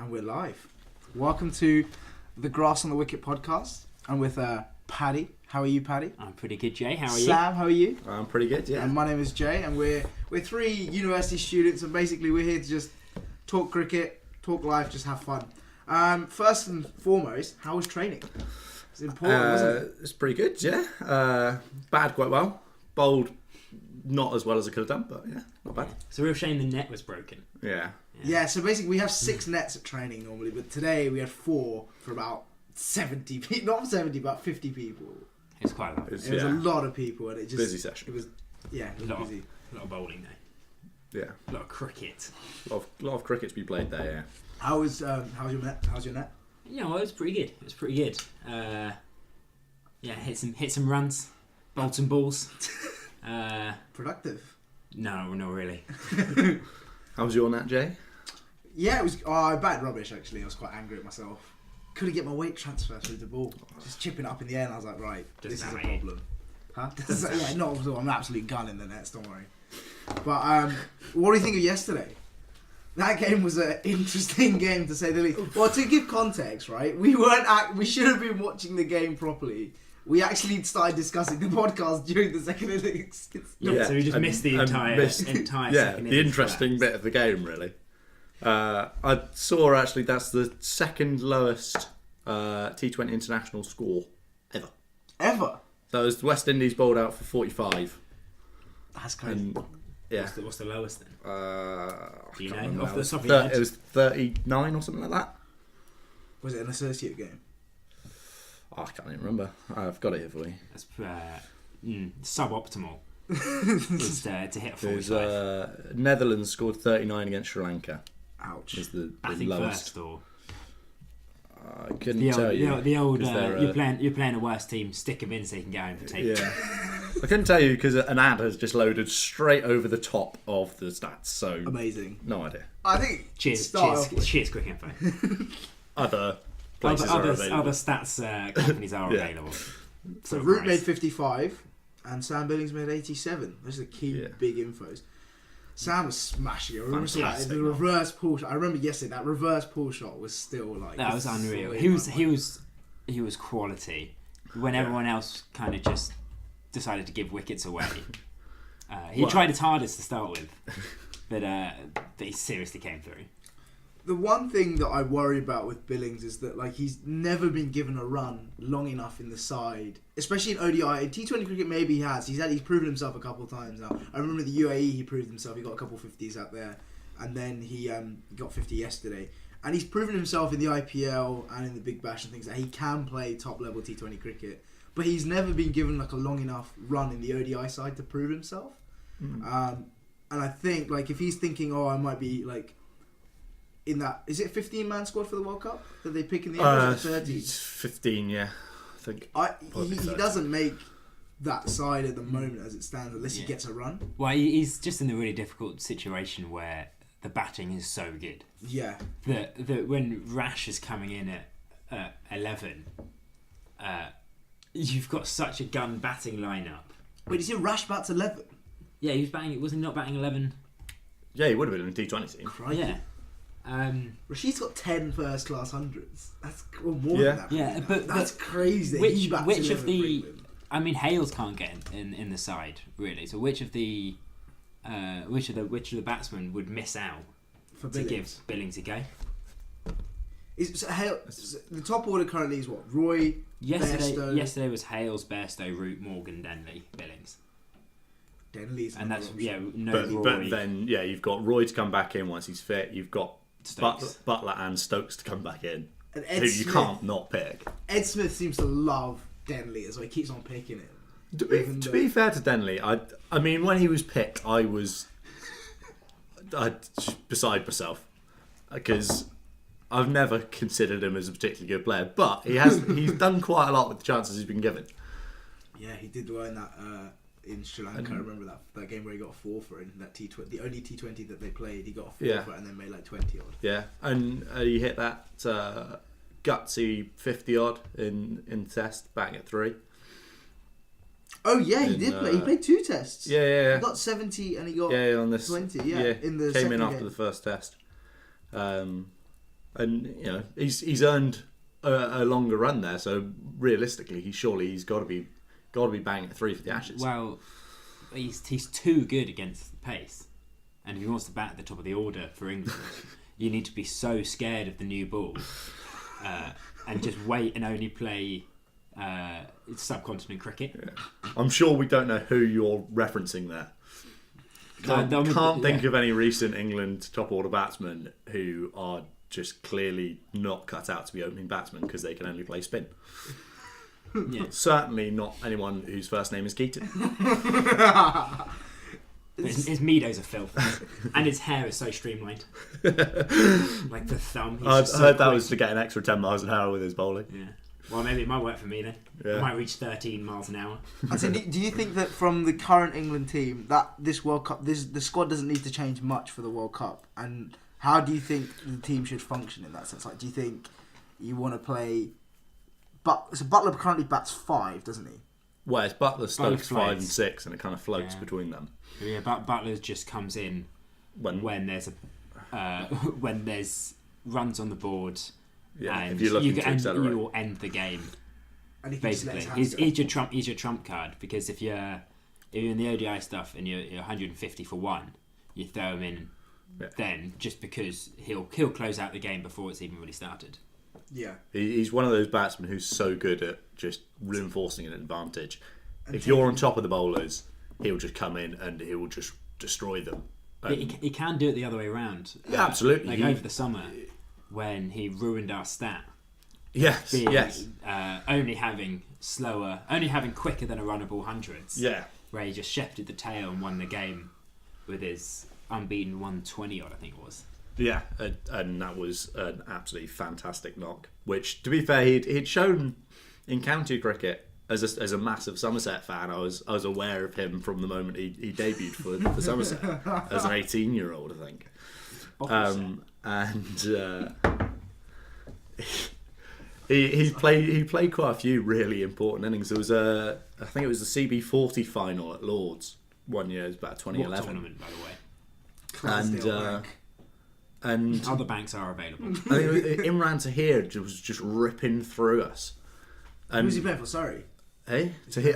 And we're live. Welcome to the Grass on the Wicket podcast. I'm with Paddy. How are you, Paddy? I'm pretty good, Jay. How are you? Sam, how are you? I'm pretty good, yeah. And my name is Jay, and we're three university students, and basically we're here to just talk cricket, talk life, just have fun. First and foremost, how was training? It's important, wasn't it? It's pretty good, yeah. Bad quite well. Bowled not as well as I could have done, but yeah, not bad. It's a real shame the net was broken. Yeah. Yeah, so basically we have 6 nets at training normally, but today we had 4 for about 70 people, not 70, about 50 people. It was quite a lot. It was a lot of people, and it just... Busy session. It was busy. A lot of bowling there. Yeah. A lot of cricket. A lot of cricket to be played there, yeah. How's your net? How's your net? Yeah, well, it was pretty good. It was pretty good. Hit some runs, bowled some balls. Productive. No, not really. How was your net, Jay? Yeah, it was. I batted rubbish actually. I was quite angry at myself. Couldn't get my weight transfer through the ball. Just chipping it up in the air, and I was like, right, this is a problem. Huh? Yeah, not at all. I'm an absolute gun in the nets. Don't worry. But what do you think of yesterday? That game was an interesting game to say the least. Well, to give context, right? We should have been watching the game properly. We actually started discussing the podcast during the second innings. Yeah, so we just missed the entire second the interesting bit of the game, really. I saw actually that's the second lowest T20 international score ever. Ever? So it was West Indies bowled out for 45. That's crazy. And, yeah. What's the lowest then? Do you know? Remember. Off the top of your head? It was 39 or something like that. Was it an associate game? Oh, I can't even remember. I've got it here for you. That's suboptimal. Was to hit a 45. Netherlands scored 39 against Sri Lanka. Ouch. Is the I think lowest. first or I couldn't tell you. The old you're playing a worse team. Stick them in so you can get home for take. Yeah. I couldn't tell you because an ad has just loaded straight over the top of the stats. So amazing. No idea. I think. Cheers, quick info. Other places are available. Other stats companies are available. So Root made 55 and Sam Billings made 87. Those are the key big infos. Sam was smashing it. I remember the reverse pull shot. I remember yesterday that reverse pull shot was still like that was unreal. He was quality when everyone else kind of just decided to give wickets away. He tried his hardest to start with, but he seriously came through. The one thing that I worry about with Billings is that like he's never been given a run long enough in the side, especially in ODI. In T20 cricket, maybe he has. He's proven himself a couple of times now. I remember the UAE, he proved himself. He got a couple of 50s out there, and then he got 50 yesterday. And he's proven himself in the IPL and in the Big Bash and things that he can play top level T20 cricket. But he's never been given like a long enough run in the ODI side to prove himself. And I think like if he's thinking, I might be like. In that, is it 15-man squad for the World Cup that they pick in the end? 30? It's 15, yeah. I think. He doesn't make that side at the moment as it stands unless he gets a run. Well, he's just in a really difficult situation where the batting is so good. Yeah. That when Rash is coming in at 11, you've got such a gun batting lineup. Wait, is he Rash bats 11? Yeah, he was batting. Wasn't he not batting 11? Yeah, he would have been in the T20 team. Crikey. Yeah. Rashid's got 10 first class hundreds. That's more than that. Yeah, but that's crazy. Which of the? I mean, Hales can't get in the side really. So which of the batsmen would miss out to give Billings a go? The top order currently is what? Roy. Yesterday was Hales, Bairstow, Root, Morgan, Denley, Billings. Denley's and that's Roy. But then you've got Roy to come back in once he's fit. You've got Butler and Stokes to come back in, and who you can't not pick. Ed Smith seems to love Denley as well. He keeps on picking him. To be fair to Denley, I mean when he was picked, I was beside myself because I've never considered him as a particularly good player, but he's done quite a lot with the chances he's been given. Yeah, he did well in that. In Sri Lanka, I remember that game where he got a 4 for in that T20, the only T20 that they played, he got a 4 for it and then made like 20 odd. Yeah, and he hit that gutsy 50 odd in test, batting at 3. Oh yeah, he did play. He played 2 tests. Yeah. He got 70 and he got on this 20. Yeah, in the came second in after game. the first test. and he's earned a longer run there. So realistically, he's got to be banging at 3 for the Ashes. Well, he's too good against the pace, and if he wants to bat at the top of the order for England, you need to be so scared of the new ball, and just wait and only play subcontinent cricket. Yeah. I'm sure we don't know who you're referencing there. Can't think of any recent England top order batsmen who are just clearly not cut out to be opening batsmen because they can only play spin. Yeah. Certainly not anyone whose first name is Keaton. His Meadows are filth, and his hair is so streamlined, like the thumb. I heard that was to get an extra 10 miles an hour with his bowling. Yeah. Well, maybe it might work for me then. Yeah. I might reach 13 miles an hour. Do you think that from the current England team that this World Cup, the squad doesn't need to change much for the World Cup? And how do you think the team should function in that sense? Like, do you think you want to play? So Butler currently bats 5, doesn't he? Well, it's Butler, Stokes Both 5 and floats. 6, and it kind of floats between them. Yeah, but Butler just comes in when there's when there's runs on the board. Yeah, and if you're looking to accelerate, you will end the game. And Basically, he's your trump card, because if you're in the ODI stuff and you're 150 for 1, you throw him in then just because he'll close out the game before it's even really started. Yeah, he's one of those batsmen who's so good at just reinforcing an advantage. If you're on top of the bowlers, he'll just come in and he will just destroy them. He can do it the other way around. Yeah, absolutely. Like over the summer when he ruined our stat. Yes, Being, yes. Only having quicker than a runnable hundreds. Yeah. Where he just shepherded the tail and won the game with his unbeaten 120 odd, I think it was. Yeah, and that was an absolutely fantastic knock. Which, to be fair, he'd shown in county cricket as a massive Somerset fan. I was aware of him from the moment he debuted for Somerset as an 18-year-old, I think. He played quite a few really important innings. There was I think it was the CB40 final at Lords one year. It was about 2011. What tournament, by the way? And other banks are available. I think Imran Tahir was just ripping through us. Who was he playing for? Surrey. Hey, Tahir,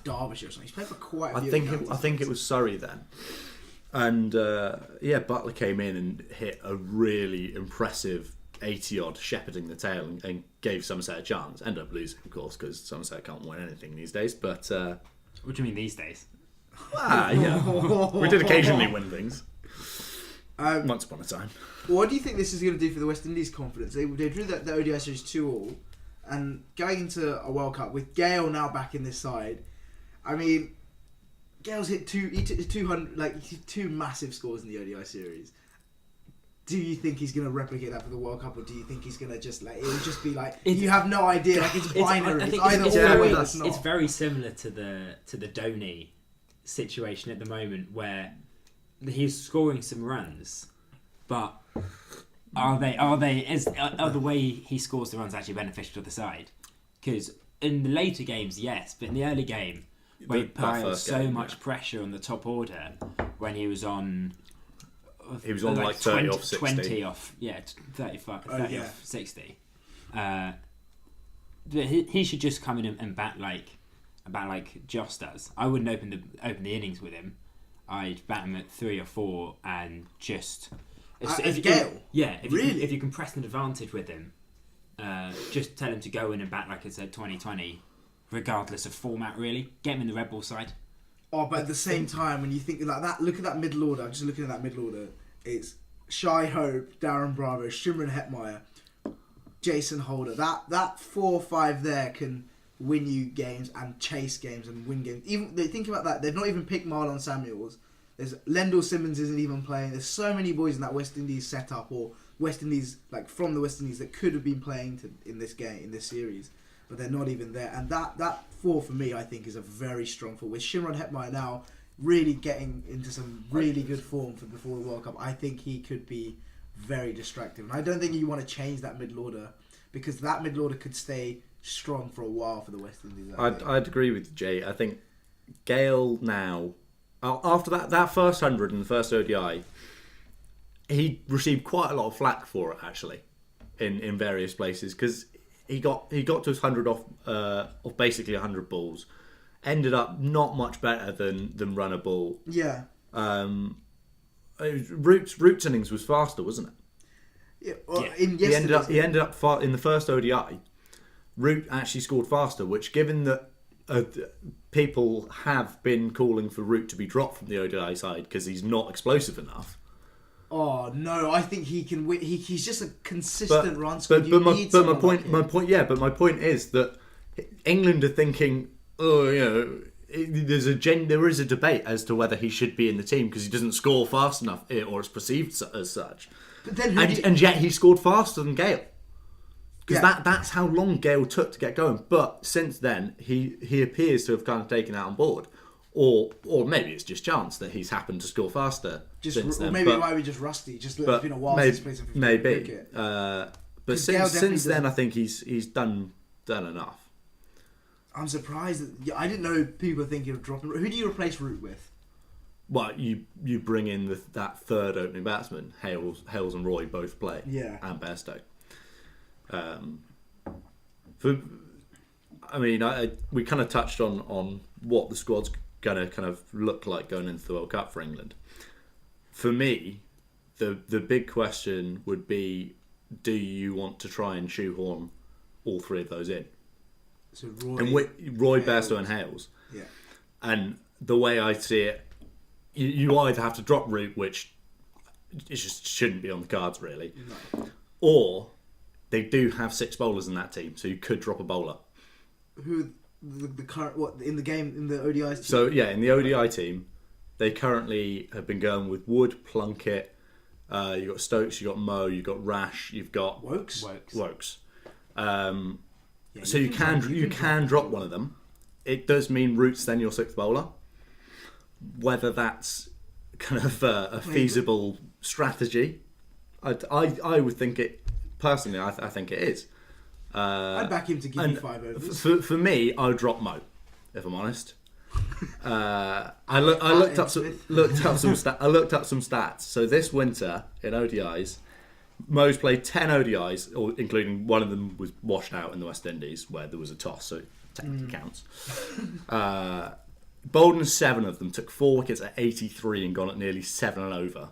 Derbyshire or something. He's played for quite a few. I think it was Surrey then. And Butler came in and hit a really impressive 80-odd, shepherding the tail, and gave Somerset a chance. Ended up losing, of course, because Somerset can't win anything these days. But what do you mean these days? We did occasionally win things. Once upon a time. What do you think this is going to do for the West Indies' confidence? They drew the ODI series 2-2, and going into a World Cup with Gale now back in this side. I mean, Gale's hit 200 massive scores in the ODI series. Do you think he's going to replicate that for the World Cup, or do you think he's going to just it'll just be you have no idea, it's binary, it's either or that's not? It's very similar to the Dhoni situation at the moment, where he's scoring some runs, but are the way he scores the runs actually beneficial to the side? Because in the later games, yes, but in the early game, where he piled so much pressure on the top order when he was on. He was on like 30 off 60. 20 off, 35, 30 off 60. He should just come in and bat like Joss does. I wouldn't open the innings with him. I'd bat him at 3 or 4 and just... Gale? If you can press an advantage with him, just tell him to go in and bat like it's a 2020, regardless of format, really. Get him in the Red Bull side. Oh, but at the same time, when you think like that, look at that middle order. I'm just looking at that middle order. It's Shai Hope, Darren Bravo, Shimron Hetmeyer, Jason Holder. That 4-5 there can win you games and chase games and win games. Even they think about that. They've not even picked Marlon Samuels. There's Lendl Simmons isn't even playing. There's so many boys in that West Indies setup or West Indies from the West Indies that could have been playing in this game, in this series, but they're not even there. And that 4 for me, I think, is a very strong 4. With Shimron Hetmeyer now really getting into some really good form before the World Cup, I think he could be very distracting. And I don't think you want to change that middle order, because that middle order could stay strong for a while for the West Indies. I'd agree with Jay. I think Gale now, after that first 100 in the first ODI, he received quite a lot of flack for it, actually. in various places because he got to his 100 off basically 100 balls. Ended up not much better than run a ball. Yeah. Root's innings was faster, wasn't it? Yeah. Well, Yeah. He ended up far in the first ODI. Root actually scored faster, which, given that people have been calling for Root to be dropped from the ODI side because he's not explosive enough. Oh no, I think he can win. He's just a consistent run scorer. My point is that England are thinking, there is a debate as to whether he should be in the team because he doesn't score fast enough, or it's perceived as such. But then and yet he scored faster than Gale. Because Yeah. that's how long Gale took to get going. But since then, he appears to have kind of taken that on board. Or maybe it's just chance that he's happened to score faster since then. Maybe it might be just rusty. It's been a while since he's played some cricket. But since then, I think he's done enough. I'm surprised that I didn't know people were thinking of dropping. Who do you replace Root with? Well, you bring in that third opening batsman. Hales and Roy both play. Yeah. And Bairstow. We kind of touched on what the squad's going to kind of look like going into the World Cup for England. For me, the big question would be, do you want to try and shoehorn all three of those in? So Roy, Bairstow and Hales. Yeah. And the way I see it, you either have to drop Root, which it just shouldn't be on the cards really, or they do have 6 bowlers in that team, so you could drop a bowler. Who the current in the game in the ODIs team? So yeah, in the ODI team, they currently have been going with Wood, Plunkett. You've got Stokes, you've got Moe, you've got Rash, you've got Wokes. So you can drop one of them. It does mean Root's then your 6th bowler. Whether that's kind of a feasible strategy, I would think it. Personally, I think it is. I'd back him to give you 5 overs. For me, I would drop Moe, if I'm honest. I looked up some stats. So this winter in ODIs, Moe's played 10 ODIs, including one of them was washed out in the West Indies where there was a toss, so it technically counts. Bowled in 7 of them, took 4 wickets at 83 and gone at nearly 7 and over.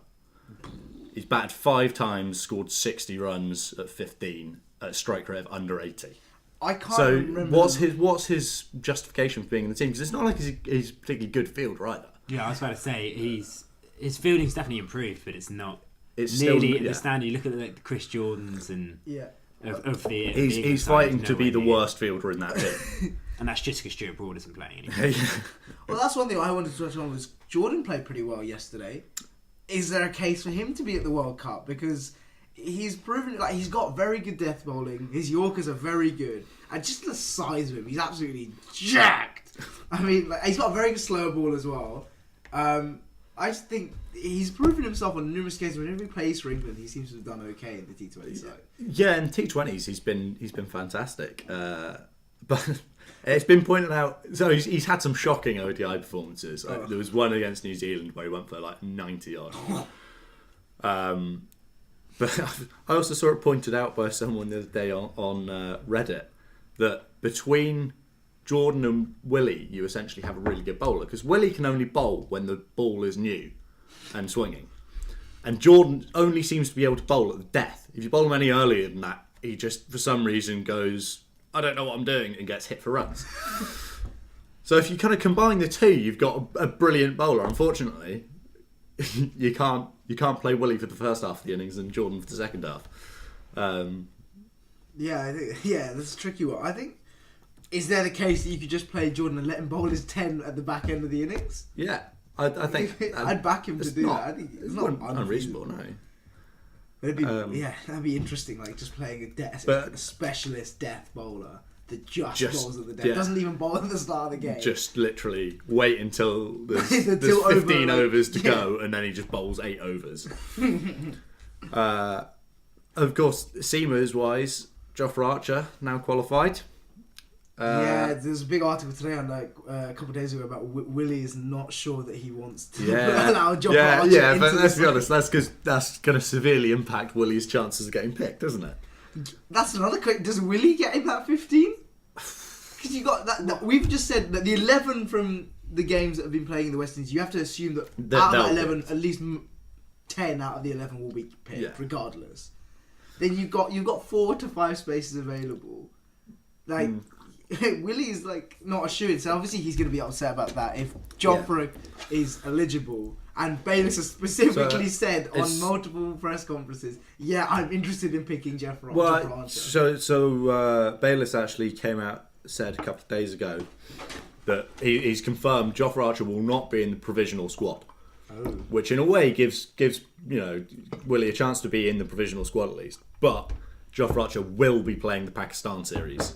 He's batted 5 times, scored 60 runs at 15 at a strike rate of under 80. I can't remember. What's his justification for being in the team? Because it's not like he's a particularly good fielder either. Yeah, I was about to say his fielding's definitely improved, but it's not. It's nearly still, at the standard. You look at the Chris Jordans and of the. He's fighting to be the worst fielder in that team, and that's just because Stuart Broad isn't playing anymore. Well, that's one thing I wanted to touch on was Jordan played pretty well yesterday. Is there a case for him to be at the World Cup? Because he's proven he's got very good death bowling. His Yorkers are very good, and just the size of him, he's absolutely jacked. I mean, he's got a very good slow ball as well. I just think he's proven himself on numerous occasions. Whenever he plays for England, he seems to have done okay in the T20 side. Yeah, in T20s he's been fantastic. But it's been pointed out. So he's had some shocking ODI performances. There was one against New Zealand where he went for 90 odd. But I also saw it pointed out by someone the other day on Reddit that between Jordan and Willie, you essentially have a really good bowler because Willie can only bowl when the ball is new and swinging, and Jordan only seems to be able to bowl at the death. If you bowl him any earlier than that, he just for some reason goes, I don't know what I'm doing, and gets hit for runs. So if you kind of combine the two, you've got a brilliant bowler. Unfortunately, you can't play Willie for the first half of the innings and Jordan for the second half. That's a tricky one. I think. Is there the case that you could just play Jordan and let him bowl his 10 at the back end of the innings? Yeah, I think I'd back him to do that. I think it's not unreasonable. No, but that'd be interesting. Just playing a specialist death bowler that just bowls at the death, doesn't even bowl at the start of the game. Just literally wait until there's 15 overs to go, and then he just bowls 8 overs. Of course, Seamers wise, Jofra Archer now qualified. There's a big article today on a couple of days ago about Willie is not sure that he wants to allow Jofra Archer into but let's be honest, that's because that's going to severely impact Willie's chances of getting picked, doesn't it? That's another question. Does Willie get in that 15? Because you got that. We've just said that the 11 from the games that have been playing in the West Indies, you have to assume that out of that 11, at least 10 out of the 11 will be picked, regardless. Then you've got 4 to 5 spaces available. Like Willie's like not assured, so obviously he's going to be upset about that if Jofra is eligible. And Bayliss has specifically said on multiple press conferences, I'm interested in picking Jofra. Well, so Bayliss actually came out, said a couple of days ago that he's confirmed Jofra Archer will not be in the provisional squad. Which in a way gives Willie a chance to be in the provisional squad at least. But Jofra Archer will be playing the Pakistan series.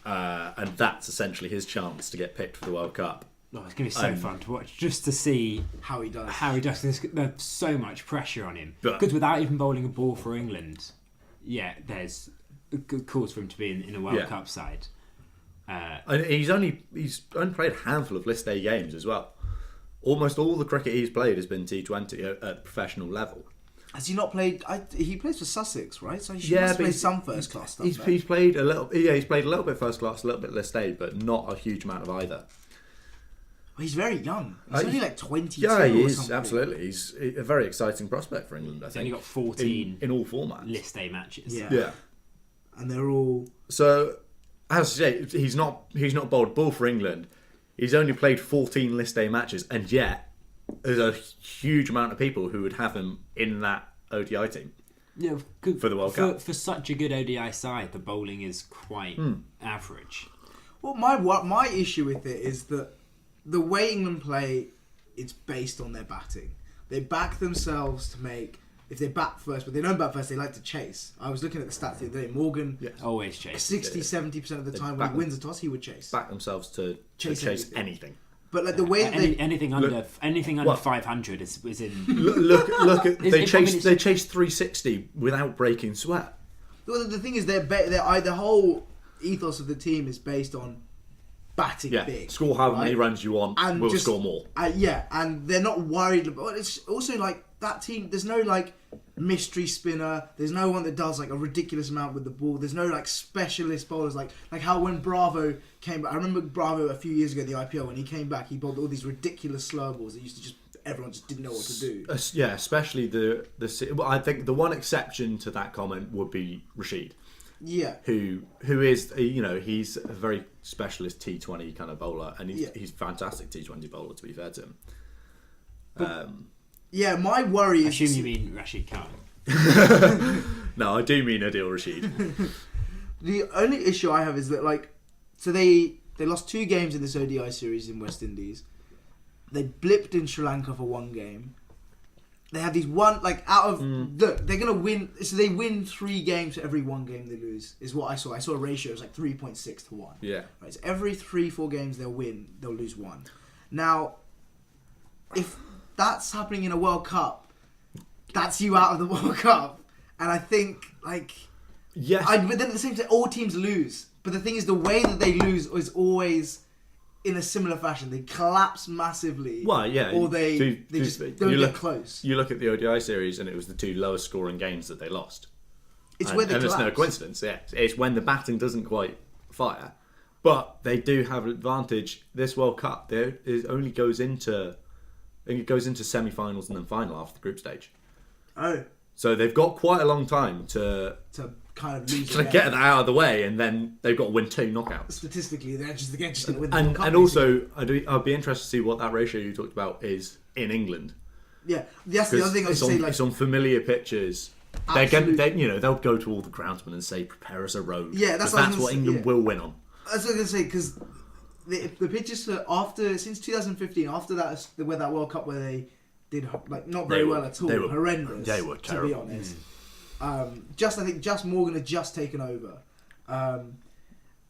And that's essentially his chance to get picked for the World Cup. Oh, it's going to be so fun to watch, just to see how he does. There's so much pressure on him. Because without even bowling a ball for England, there's a good cause for him to be in a World Cup side. And he's only played a handful of List A games as well. Almost all the cricket he's played has been T20 at professional level. Has he not played? He plays for Sussex, right? So he must play some first class stuff. He's played a little. Yeah, he's played a little bit first class, a little bit List A, but not a huge amount of either. Well, he's very young. He's only like 22. Yeah, he is something. absolutely. He's a very exciting prospect for England. I think. Only got 14 in all formats. List A matches. Yeah, and they're all. So, as I say, he's not bowled ball for England. He's only played 14 List A matches, and yet there's a huge amount of people who would have him in that ODI team. Yeah, good, for the World Cup. For such a good ODI side, the bowling is quite average. Well, my issue with it is that the way England play, it's based on their batting. They back themselves to make. If they bat first, but they don't bat first, they like to chase. I was looking at the stats the other day. Morgan always chase. 60-70% of the time when he wins a toss, he would chase. Back themselves to chase anything. But like the way that anything under 500 is in. Look at they chase 360 without breaking sweat. Well, the thing is, the whole ethos of the team is based on batting big. Score how many runs you want, and we'll score more. And they're not worried about. It's also like that team. There's no like mystery spinner. There's no one that does like a ridiculous amount with the ball. There's no like specialist bowlers like how when Bravo came back. I remember Bravo a few years ago at the IPL when he came back. He bowled all these ridiculous slow balls that used to everyone just didn't know what to do. Yeah, especially the. Well, I think the one exception to that comment would be Rashid. Yeah. Who is he's a very specialist T20 kind of bowler, and he's a fantastic T20 bowler, to be fair to him. Yeah, my worry is. I assume you mean Rashid Khan. No, I do mean Adil Rashid. The only issue I have is that so they lost 2 games in this ODI series in West Indies. They blipped in Sri Lanka for 1 game. They have these look, they're gonna win. So they win 3 games for every 1 game they lose. Is what I saw. I saw a ratio. It's like 3.6 to 1. Yeah. Right. So every 3-4 games they'll win, they'll lose 1. Now, if that's happening in a World Cup, that's you out of the World Cup. And I think yes. But then at the same time, all teams lose. But the thing is, the way that they lose is always in a similar fashion. They collapse massively. Well, yeah. Or they just don't get close. You look at the ODI series, and it was the 2 lowest scoring games that they lost. It's where they collapse. And it's no coincidence. Yeah, it's when the batting doesn't quite fire, but they do have an advantage. This World Cup, it only goes into semi-finals and then final after the group stage. Oh. So they've got quite a long time to kind of lose to get that out of the way, and then they've got to win 2 knockouts. Statistically, they're just going to win the World Cup. And also, I'd be interested to see what that ratio you talked about is in England. Yeah, that's the other thing I was saying. It's on familiar pitches. They'll go to all the groundsmen and say, "Prepare us a road." Yeah, that's what England will win on. That's what I was going to say, because the pitches since 2015, after that, where that World Cup where they did not very well at all, horrendous. They were terrible. To be honest. I think just Morgan had just taken over,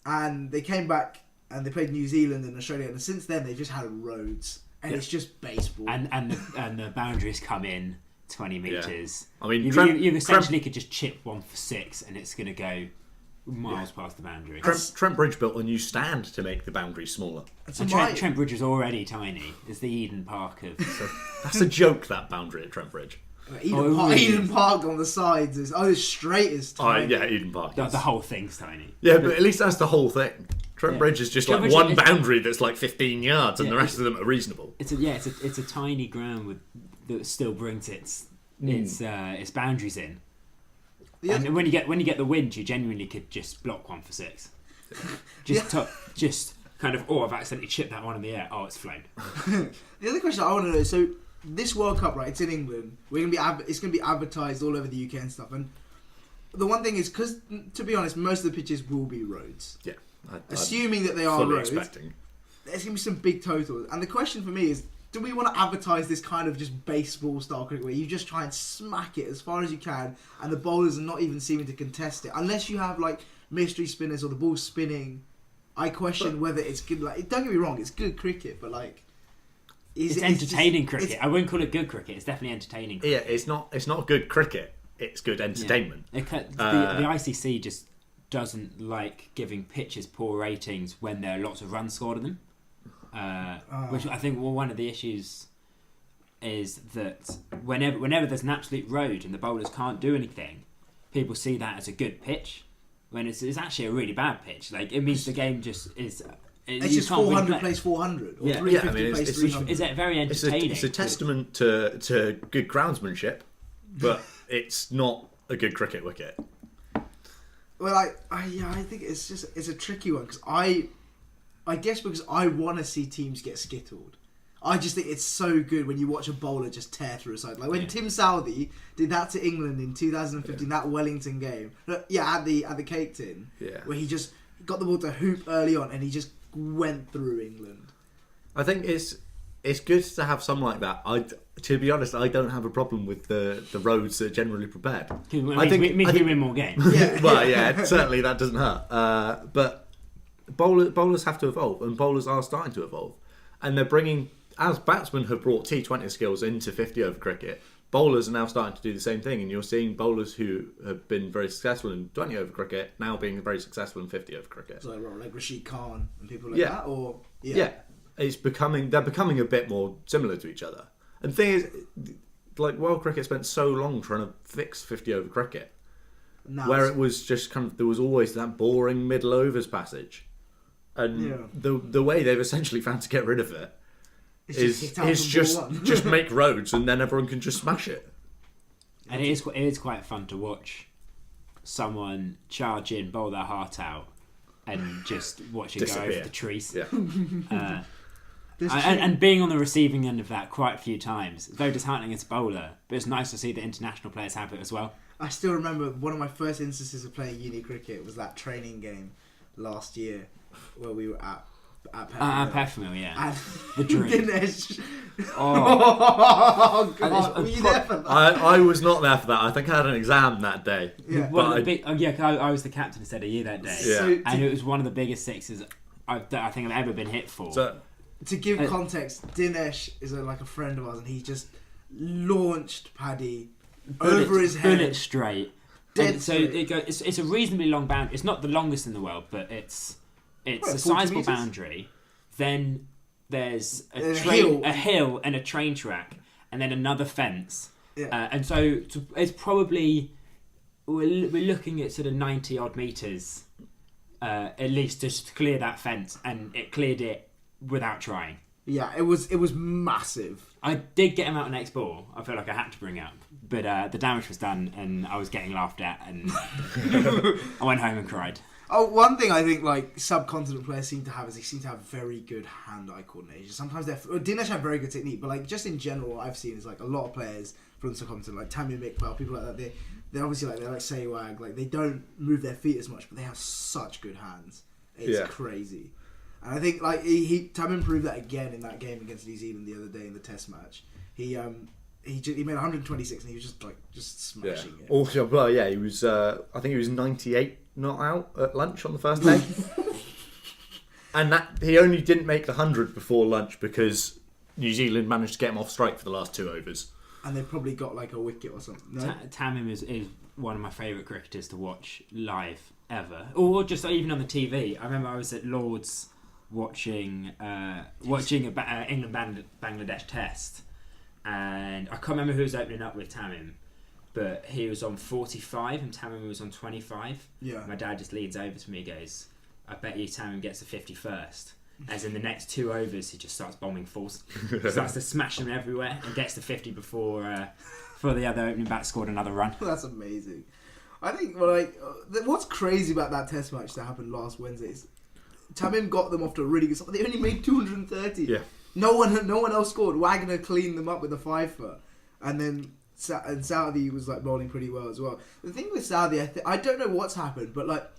and they came back and they played New Zealand and Australia, and since then they've just had roads, and it's just baseball. And the boundaries come in 20 metres. Yeah. I mean, you essentially could just chip 1 for 6, and it's going to go miles past the boundary. Trent Bridge built a new stand to make the boundaries smaller. And Trent Bridge is already tiny. It's the Eden Park of. That's a joke, that boundary at Trent Bridge. Eden Park on the sides is as straight as tiny. Yeah, Eden Park. The whole thing's tiny. Yeah, but at least that's the whole thing. Trent Bridge is just Trent like Bridge one boundary that's like 15 yards, and the rest of them are reasonable. It's a tiny ground that still brings its boundaries in. And when you get the wind, you genuinely could just block one for 6. Just kind of, I've accidentally chipped that one in the air. Oh, it's flown. The other question I want to know is, so this World Cup, right? It's in England. It's gonna be advertised all over the UK and stuff. And the one thing is, because to be honest, most of the pitches will be roads. Yeah. Assuming that they are roads, expecting. There's gonna be some big totals. And the question for me is, do we want to advertise this kind of just baseball style cricket where you just try and smack it as far as you can, and the bowlers are not even seeming to contest it, unless you have like mystery spinners or the ball spinning? I question whether it's good. Like, don't get me wrong, it's good cricket, but like, it's entertaining cricket. I wouldn't call it good cricket. It's definitely entertaining cricket. Yeah, it's not good cricket. It's good entertainment. Yeah. The ICC just doesn't like giving pitches poor ratings when there are lots of runs scored in them. Which I think one of the issues is that whenever there's an absolute road and the bowlers can't do anything, people see that as a good pitch, when it's actually a really bad pitch. Like, it means the game just is. It's just 400 plays 400 or 350 plays 300. Is it very entertaining? It's a testament to good groundsmanship, but it's not a good cricket wicket. Well, I think it's a tricky one, because I guess because I want to see teams get skittled. I just think it's so good when you watch a bowler just tear through a side. Like when Tim Southee did that to England in 2015, that Wellington game. At the Cake Tin, where he just got the ball to hoop early on and he just went through England. I think it's good to have some like that. To be honest, I don't have a problem with the roads that are generally prepared. I think we win more games. Well, yeah, certainly that doesn't hurt. But bowlers have to evolve, and bowlers are starting to evolve, and they're bringing, as batsmen have brought T20 skills into 50 over cricket, bowlers are now starting to do the same thing, and you're seeing bowlers who have been very successful in 20 over cricket now being very successful in 50 over cricket. So like Rashid Khan and people like that, or they're becoming a bit more similar to each other. And the thing is, like, world cricket spent so long trying to fix 50 over cricket, where it was just kind of, there was always that boring middle overs passage, and the way they've essentially found to get rid of it is just make roads, and then everyone can just smash it. And it is quite fun to watch someone charge in, bowl their heart out, and just watch it go over the trees. Yeah. And being on the receiving end of that quite a few times. It's very disheartening as a bowler, but it's nice to see that international players have it as well. I still remember one of my first instances of playing uni cricket was that training game last year where we were at Peffermill, yeah. And the dream. Dinesh. Oh God! Were you there for that? I was not there for that. I think I had an exam that day. Yeah, I was the captain instead of you that day. Yeah. And it was one of the biggest sixes I think I've ever been hit for. So, to give context, Dinesh is like a friend of ours, and he just launched Paddy over his head. Bullet straight. So it's a reasonably long boundary. It's not the longest in the world, but it's a sizable boundary. Then there's a hill and a train track, and then another fence. Yeah. And so it's probably, we're looking at sort of 90 odd metres at least just to clear that fence, and it cleared it without trying. Yeah, it was massive. I did get him out next ball. I felt like I had to bring up, but the damage was done, and I was getting laughed at, and I went home and cried. Oh, one thing I think like subcontinent players seem to have is they seem to have very good hand-eye coordination. Sometimes Dinesh have very good technique, but like just in general, what I've seen is like a lot of players from the subcontinent, like Tamim Iqbal, people like that. They're obviously they're like Sehwag, like they don't move their feet as much, but they have such good hands. It's crazy. And I think like Tamim proved that again in that game against New Zealand the other day in the Test match. He made 126 and he was just smashing it. Also, well, he was. I think he was 98 not out at lunch on the first day, and that he only didn't make the 100 before lunch because New Zealand managed to get him off strike for the last 2 overs. And they've probably got like a wicket or something. No? Tamim is one of my favourite cricketers to watch live ever, or just even on the TV. I remember I was at Lord's watching England Bangladesh Test, and I can't remember who was opening up with Tamim, but he was on 45 and Tamim was on 25. Yeah. My dad just leans over to me and goes, I bet you Tamim gets the 50 first. As in the next 2 overs, he just starts bombing falls. Starts to smash them everywhere and gets the 50 before the other opening bat scored another run. That's amazing. I think what's crazy about that test match that happened last Wednesday is Tamim got them off to a really good start. They only made 230. Yeah. No one else scored. Wagner cleaned them up with a 5-fer, and then Saudi was like bowling pretty well as well. The thing with Saudi, I don't know what's happened, but like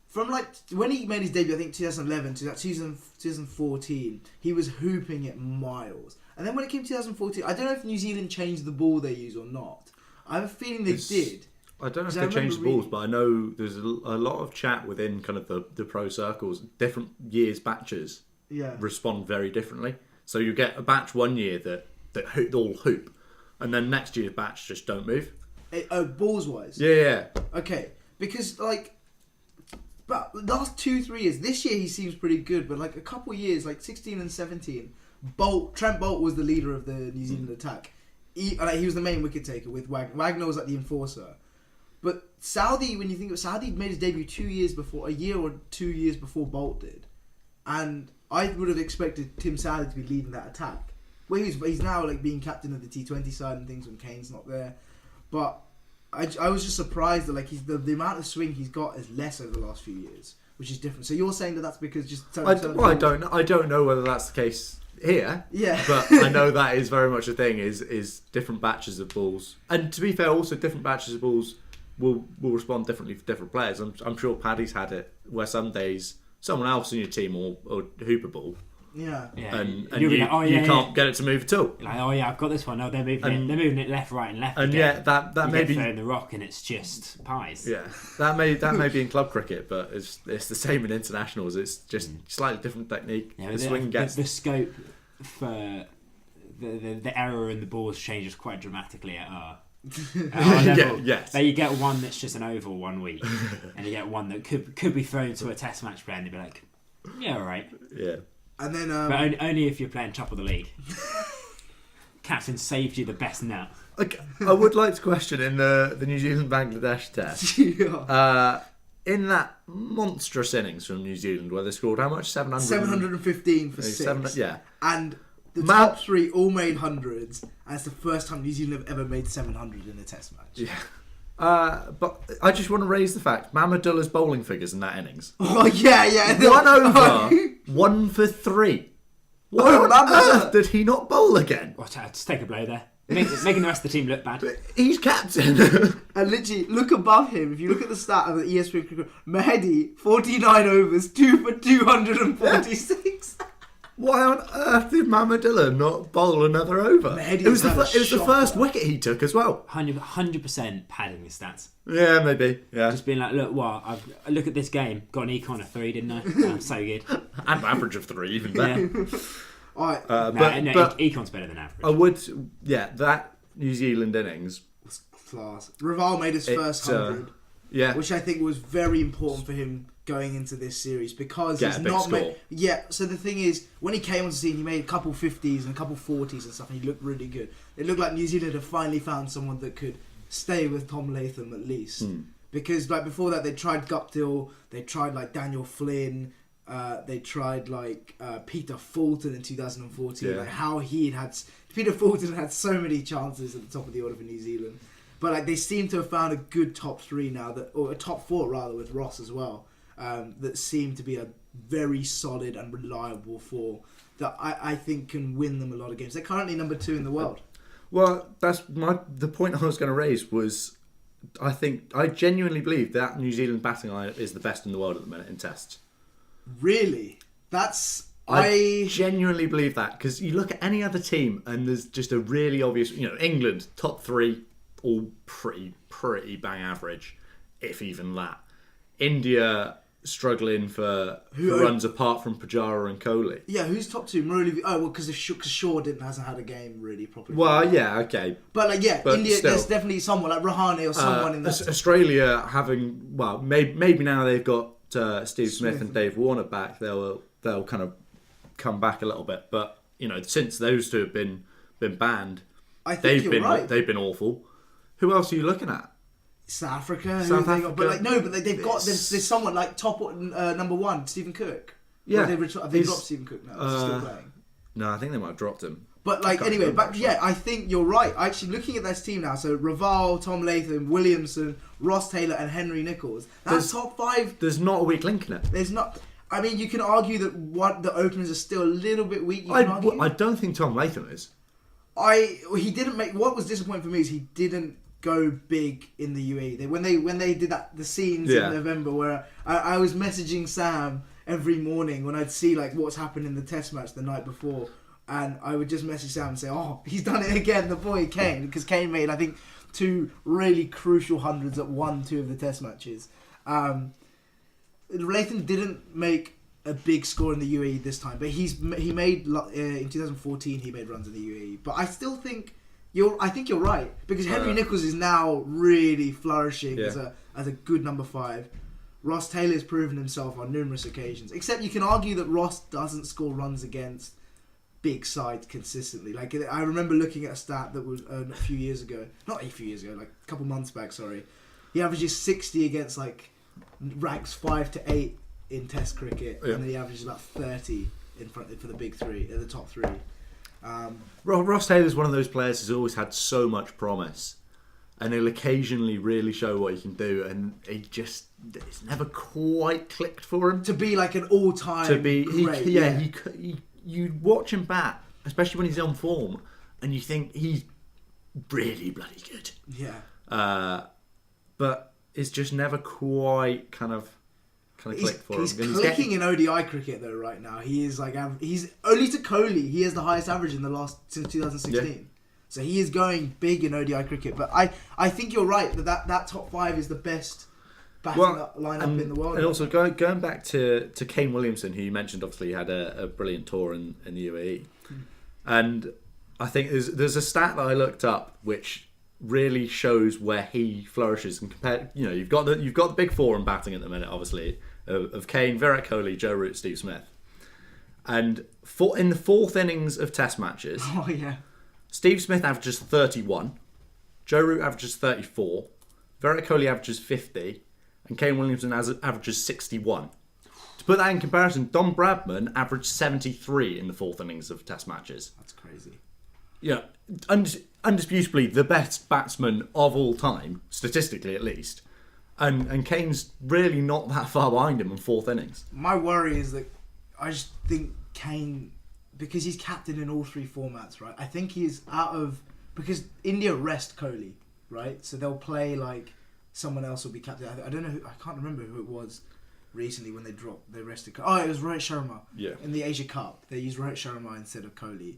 from like when he made his debut, I think 2011 to 2014, he was hooping it miles. And then when it came to 2014, I don't know if New Zealand changed the ball they use or not. I have a feeling they did. I don't know if they changed the balls, but I know there's a lot of chat within kind of the pro circles. Different years batches respond very differently. So you get a batch one year that all hoop, and then next year's batch just don't move. Balls wise. Yeah. Okay, because like, but the last 2-3 years, this year he seems pretty good, but like a couple years, like 16 and 17, Trent Bolt was the leader of the New Zealand attack. He was the main wicket taker with Wagner. Wagner was like the enforcer. But Saudi, when you think of Saudi, made his debut a year or 2 years before Bolt did, and I would have expected Tim Saudi to be leading that attack. Well, he's now like being captain of the T20 side and things when Kane's not there, but I was just surprised that like the amount of swing he's got is less over the last few years, which is different. So you're saying that's because just I don't know whether that's the case here. Yeah, but I know that is very much a thing. Is different batches of balls, and to be fair, also different batches of balls will respond differently for different players. I'm sure Paddy's had it where some days someone else in your team or hoop a ball. Yeah. And you can't get it to move at all. Like, I've got this one. Oh, they're moving it left, right, and left. And again. that may be in the rock, and it's just pies. Yeah, that may be in club cricket, but it's the same in internationals. It's just slightly different technique. Yeah, the swing gets the scope for the error in the balls changes quite dramatically at our level. Yes. So you get one that's just an oval 1 week, and you get one that could be thrown to a test match player, and they'd be like, yeah, all right. Yeah. And then, but only if you're playing top of the league. Captain saved you the best nut. Okay, I would like to question in the New Zealand Bangladesh test. In that monstrous innings from New Zealand, where they scored how much? 715 for 6. Yeah. And the top 3 all made hundreds, and it's the first time New Zealand have ever made 700 in a test match. Yeah. But I just want to raise the fact Mahmudullah's bowling figures in that innings. Oh yeah. 1 over, 1 for 3. Why on earth did he not bowl again? Just take a blow there. Making the rest of the team look bad. But he's captain. And literally, look above him. If you look at the stat of the ESPN cricket, Mahedi, 49 overs, 2 for 246. Why on earth did Mahmudullah not bowl another over? Mahedi It was the shot, first though. wicket he took as well. 100% padding the stats. Yeah, maybe. Yeah. Just being like, look at this game. Got an econ of 3, didn't I? That's so good. And an average of 3, even better. Yeah. Alright. But econ's better than average. I would, that New Zealand innings. Class. Raval made his first 100. Yeah. Which I think was very important for him going into this series because Get he's a big not score. made. Yeah, so the thing is, when he came on the scene, he made a couple 50s and a couple 40s and stuff, and he looked really good. It looked like New Zealand had finally found someone that could stay with Tom Latham at least. Because like before that, they tried Guptill, they tried like Daniel Flynn, they tried like Peter Fulton in 2014. Yeah. Like how Peter Fulton had so many chances at the top of the order for New Zealand. But like they seem to have found a good top 3 now, or a top 4 rather, with Ross as well. That seem to be a very solid and reliable 4 that I think can win them a lot of games. They're currently number 2 in the world. Well, the point I was going to raise was I genuinely believe that New Zealand batting lineup is the best in the world at the minute in tests. Really? I genuinely believe that because you look at any other team and there's just a really obvious, England top 3 all pretty bang average, if even that. India struggling for runs apart from Pujara and Kohli. Yeah, who's top 2? Murali. Oh, well, because Shaw hasn't had a game really properly. Well, yeah, okay. But India, still, there's definitely someone like Rahane or someone in that. Australia having, maybe now they've got Steve Smith and Dave Warner back, they'll kind of come back a little bit. But since those two have been been banned. I think you're right. They've been awful. Who else are you looking at? South Africa. South who have they Africa. got? But like no, but they've got there's someone like top number one, Stephen Cook. Yeah, have they dropped Stephen Cook now? Is he still playing? No, I think they might have dropped him. But like anyway, but yeah, I think you're right. Actually, looking at this team now, so Raval, Tom Latham, Williamson, Ross Taylor, and Henry Nichols. That's top 5. There's not a weak link in it. There's not. I mean, you can argue that the openers are still a little bit weak. I don't think Tom Latham is. He didn't make. What was disappointing for me is he didn't go big in the UAE. When they did the scenes in November where I was messaging Sam every morning when I'd see like what's happened in the test match the night before. And I would just message Sam and say, "Oh, he's done it again, the boy Kane," because Kane made, I think, 2 really crucial hundreds at 1-2 of the Test matches. Latham didn't make a big score in the UAE this time, but he made in 2014 he made runs in the UAE. But I still think you're right, because Henry Nichols is now really flourishing as a good number 5. Ross Taylor's proven himself on numerous occasions. Except you can argue that Ross doesn't score runs against big sides consistently. Like I remember looking at a stat that was like a couple months back. Sorry, he averages 60 against like ranks 5 to 8 in Test cricket, and then he averages about 30 in front for the big 3, the top 3. Ross Taylor's one of those players who's always had so much promise, and he'll occasionally really show what he can do, and it's never quite clicked for him to be like an all-time great. You watch him bat, especially when he's on form, and you think he's really bloody good. Yeah. But it's just never quite kind of clicked for him. He's clicking in ODI cricket though right now. He is like he's only to Kohli. He has the highest average since 2016. Yeah. So he is going big in ODI cricket. But I think you're right that top 5 is the best batting lineup in the world. And also going back to Kane Williamson, who you mentioned, obviously had a brilliant tour in the UAE, and I think there's a stat that I looked up which really shows where he flourishes and compared. You know, you've got the big 4 in batting at the minute, obviously, of Kane, Virat Kohli, Joe Root, Steve Smith, and in the 4th innings of Test matches, Steve Smith averages 31, Joe Root averages 34, Virat Kohli averages 50. And Kane Williamson averages 61. To put that in comparison, Don Bradman averaged 73 in the 4th innings of Test matches. That's crazy. Yeah, undisputably the best batsman of all time, statistically at least. And Kane's really not that far behind him in 4th innings. My worry is that I just think Kane, because he's captain in all 3 formats, right? I think he's because India rest Kohli, right? So they'll play like someone else will be captain. I don't know. I can't remember who it was recently when they rested. Oh, it was Rohit Sharma. Yeah. In the Asia Cup, they used Rohit Sharma instead of Kohli.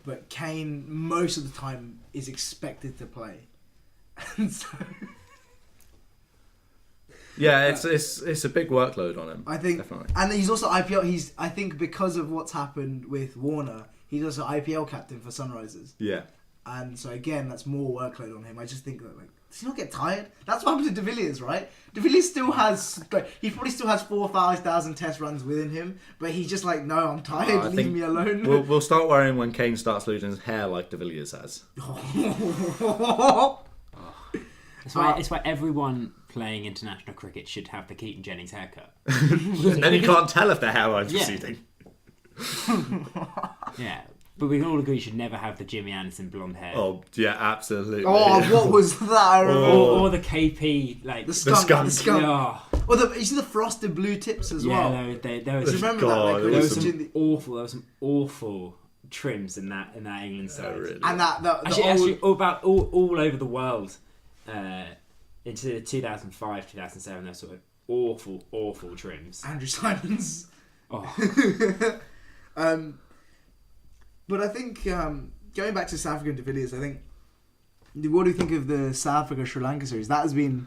But Kane, most of the time, is expected to play, and so. Yeah, it's a big workload on him. I think, definitely. And he's also IPL. I think because of what's happened with Warner, he's also IPL captain for Sunrisers. Yeah. And so again, that's more workload on him. I just think that does he not get tired? That's what happened to De Villiers, right? De Villiers still has, he probably still has 4,000 Test runs within him, but he's just like, no, I'm tired. Leave me alone. We'll start worrying when Kane starts losing his hair like De Villiers has. It's why everyone playing international cricket should have the Keaton Jennings haircut. Then you can't tell if their hairline's receding. Yeah. But we can all agree you should never have the Jimmy Anderson blonde hair. Oh, yeah, absolutely. Oh, what was that? Or the KP, like... The skunk. Oh. Or you see the frosted blue tips as well? Yeah, there was... Remember that? There was some awful trims in that England side. Oh, really? And actually all over the world, into 2005, 2007, those sort of awful trims. Andrew Simons. Oh. But I think, going back to South Africa and De Villiers, I think, what do you think of the South Africa-Sri Lanka series? That has been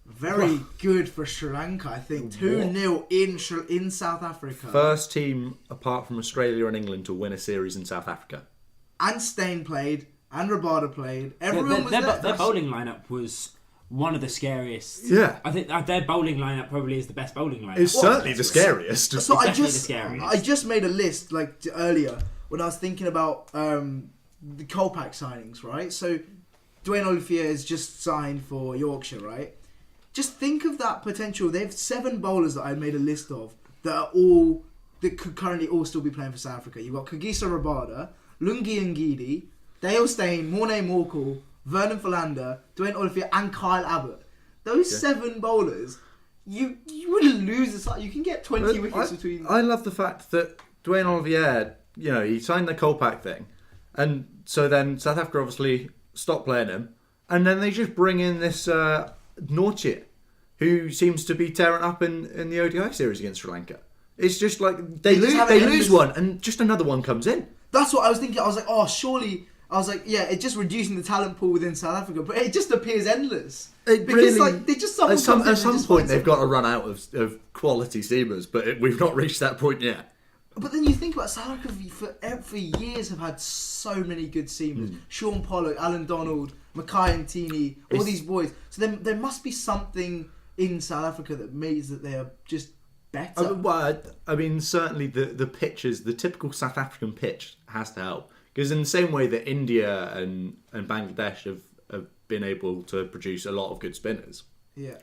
very good for Sri Lanka, I think. 2-0 in South Africa. First team, apart from Australia and England, to win a series in South Africa. And Steyn played, and Rabada played. Everyone was there. Their bowling lineup was one of the scariest. Yeah. I think their bowling lineup probably is the best bowling lineup. It's certainly the scariest. So the scariest. I just made a list, earlier, when I was thinking about the Kolpak signings, right? So Dwayne Olivier is just signed for Yorkshire, right? Just think of that potential. They have 7 bowlers that I made a list of that could currently all still be playing for South Africa. You've got Kagiso Rabada, Lungi Ngidi, Dale Steyn, Morne Morkel, Vernon Philander, Dwayne Olivier, and Kyle Abbott. Those 7 bowlers, you wouldn't lose the side. You can get 20 wickets between. I love the fact that Dwayne Olivier, he signed the Kolpak thing, and so then South Africa obviously stopped playing him, and then they just bring in this Nortje, who seems to be tearing up in the ODI series against Sri Lanka. It's just like they lose one, and just another one comes in. That's what I was thinking. I was like, oh, surely. I was like, yeah, it's just reducing the talent pool within South Africa, but it just appears endless. They just at some point they've got to run out of quality seamers, but we've not reached that point yet. But then you think about South Africa for years have had so many good seamers. Sean Pollock, Alan Donald, Mackay and Tini, all these boys. So there must be something in South Africa that means that they are just better. I mean, certainly the pitches, the typical South African pitch has to help. Because in the same way that India and Bangladesh have been able to produce a lot of good spinners. Yeah.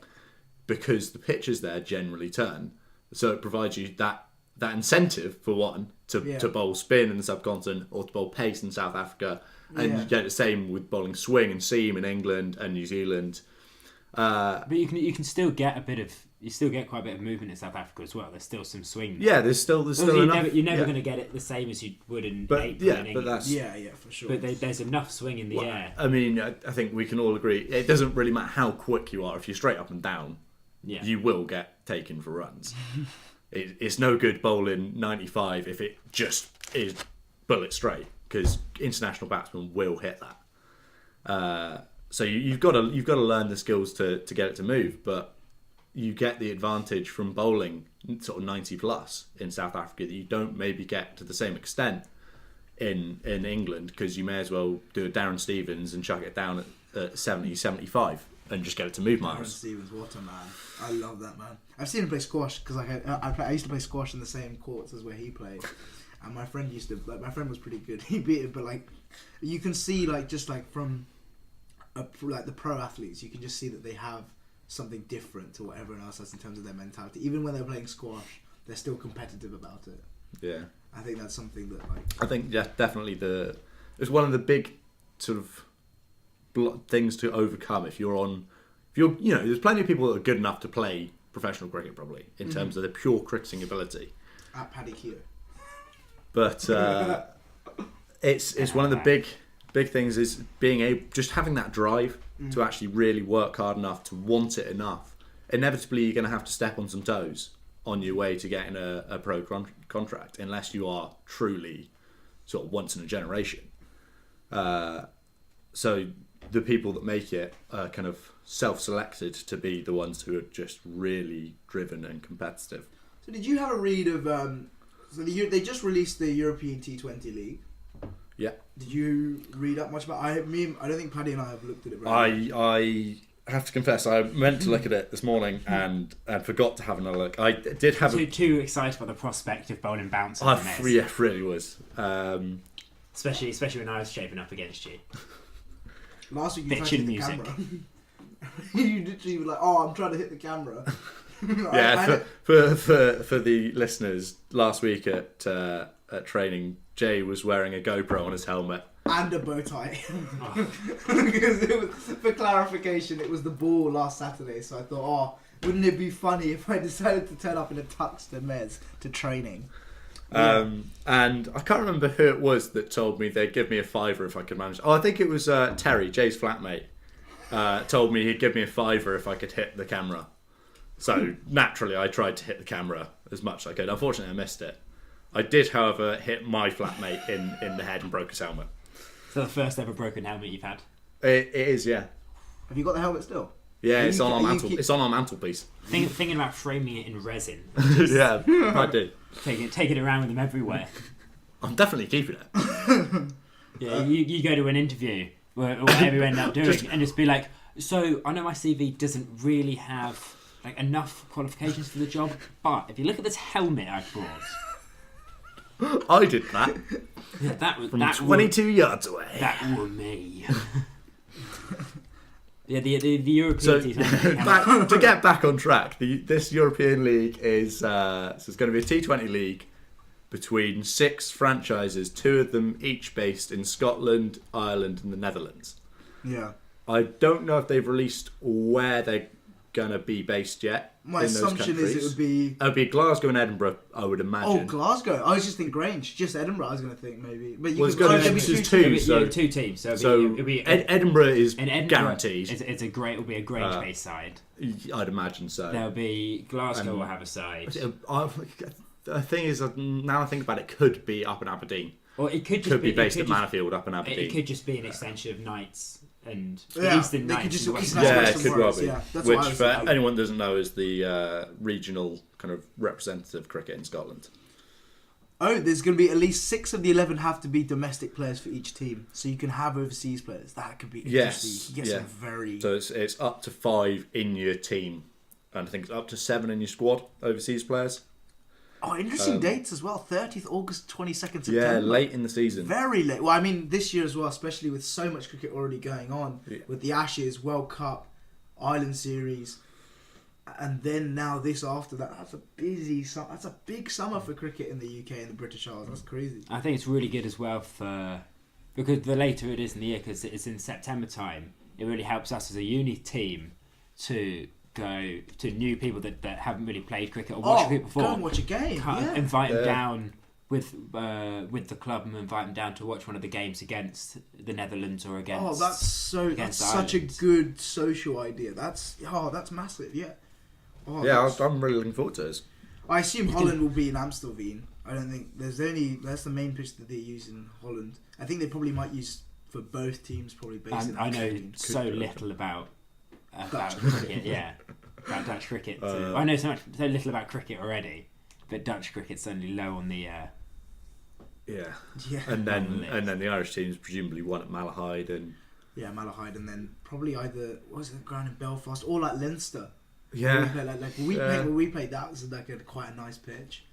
Because the pitches there generally turn. So it provides you that incentive, for one, to bowl spin in the subcontinent or to bowl pace in South Africa. And you get the same with bowling swing and seam in England and New Zealand. But you can still get quite a bit of movement in South Africa as well. There's still some swing there. Yeah, there's still enough. You're never going to get it the same as you would in April in England. But for sure. But there's enough swing in the air. I mean, I think we can all agree it doesn't really matter how quick you are. If you're straight up and down, you will get taken for runs. It's no good bowling 95 if it just is bullet straight, because international batsmen will hit that. So you've got to learn the skills to get it to move, but you get the advantage from bowling sort of 90 plus in South Africa that you don't maybe get to the same extent in England, because you may as well do a Darren Stevens and chuck it down at 70, 75 and just get it to move miles. Darren Stevens, what a man. I love that man. I've seen him play squash because I used to play squash in the same courts as where he played. And my friend my friend was pretty good. He beat it, but you can see from the pro athletes, you can just see that they have something different to what everyone else has in terms of their mentality. Even when they're playing squash, they're still competitive about it. Yeah, I think that's something that I think definitely it's one of the big sort of things to overcome if you're there's plenty of people that are good enough to play professional cricket probably in terms of their pure cricketing ability. At Paddy Keogh. But it's one of the big things is being able, just having that drive to actually really work hard enough to want it enough. Inevitably, you're going to have to step on some toes on your way to getting a pro contract, unless you are truly sort of once in a generation. So the people that make it are kind of self-selected to be the ones who are just really driven and competitive. So did you have a read of... they just released the European T20 League. Yeah. Did you read up much about it? I don't think Paddy and I have looked at it very much. I have to confess, I meant to look at it this morning and forgot to have another look. I did have too excited for the prospect of bowling bounce. Yeah, really was. Especially when I was shaping up against you. Last week you tried to hit the camera. You literally were like, "Oh, I'm trying to hit the camera." Yeah, for the listeners, last week at training, Jay was wearing a GoPro on his helmet and a bow tie. Because for clarification, it was the ball last Saturday, so I thought, wouldn't it be funny if I decided to turn up in a tux to Mez to training? And I can't remember who it was that told me they'd give me a £5 if I could manage. I think it was Terry, Jay's flatmate, told me he'd give me a £5 if I could hit the camera. So naturally, I tried to hit the camera as much as I could. Unfortunately, I missed it. I did, however, hit my flatmate in the head and broke his helmet. So the first ever broken helmet you've had? It is, yeah. Have you got the helmet still? Yeah, it's on our mantelpiece. Thinking about framing it in resin. Yeah, I do. Take it around with them everywhere. I'm definitely keeping it. Yeah, you go to an interview, or whatever you end up doing, and just be like, so I know my CV doesn't really have enough qualifications for the job, but if you look at this helmet I've brought, I did that Yeah, that was from that 22 yards away. That were me. Yeah, the European So teams. to get back on track, this European League is so it's going to be a T20 league between 6 franchises, 2 of them each based in Scotland, Ireland, and the Netherlands. Yeah. I don't know if they've released where they're going to be based yet. My in those assumption countries. is it would be Glasgow and Edinburgh, I would imagine. Oh, Glasgow. I was just thinking Grange. Just Edinburgh, I was going to think, maybe. But you Well, it's could, gonna be- there'd be there's two two, teams. so- Yeah, 2 teams. So it'll be Edinburgh is in Edinburgh, guaranteed. It'll be a Grange-based side. I'd imagine so. There'll be Glasgow will have a side, The thing is, now I think about it, could be up in Aberdeen. or it could just Could be based it at could Manfield up in just, Aberdeen. it could just be an extension of Knights and Yeah, Eastern they Knights. could just- and Eastern Western Knights, Yeah, it Western could well Warriors, be. yeah, that's what I Which, was for thinking. anyone who doesn't know, is the regional kind of representative cricket in Scotland. Oh, there's going to be at least 6 of the 11 have to be domestic players for each team. So you can have overseas players. That could be interesting. Yes, You get some very... So it's up to 5 in your team, and I think it's up to 7 in your squad, overseas players. Oh, interesting dates as well. 30th August, 22nd September. Yeah, late in the season. Very late. Well, I mean, this year as well, especially with so much cricket already going on. Yeah. With the Ashes, World Cup, Island Series, and then now this after that. That's a busy summer. That's a big summer for cricket in the UK and the British Isles. That's crazy. I think it's really good as well because the later it is in the year, because it's in September time. It really helps us as a uni team to go to new people that haven't really played cricket or watched cricket before. Go and watch a game. Yeah. Invite them down with the club and invite them down to watch one of the games against the Netherlands or against. Oh, that's such a good social idea. That's massive. Yeah. Oh, Yeah, I'm really looking forward to this. I assume Holland will be in Amstelveen. I don't think that's the main pitch that they use in Holland. I think they probably might use for both teams, probably based in I know Amstelveen. so little about cricket. Yeah, about Dutch cricket. I know so little about cricket already, but Dutch cricket's certainly low on the. Yeah. Yeah. And then the Irish teams presumably won at Malahide and Yeah, Malahide, and then probably either was it the ground in Belfast or like Leinster. yeah. When we played that was like quite a nice pitch.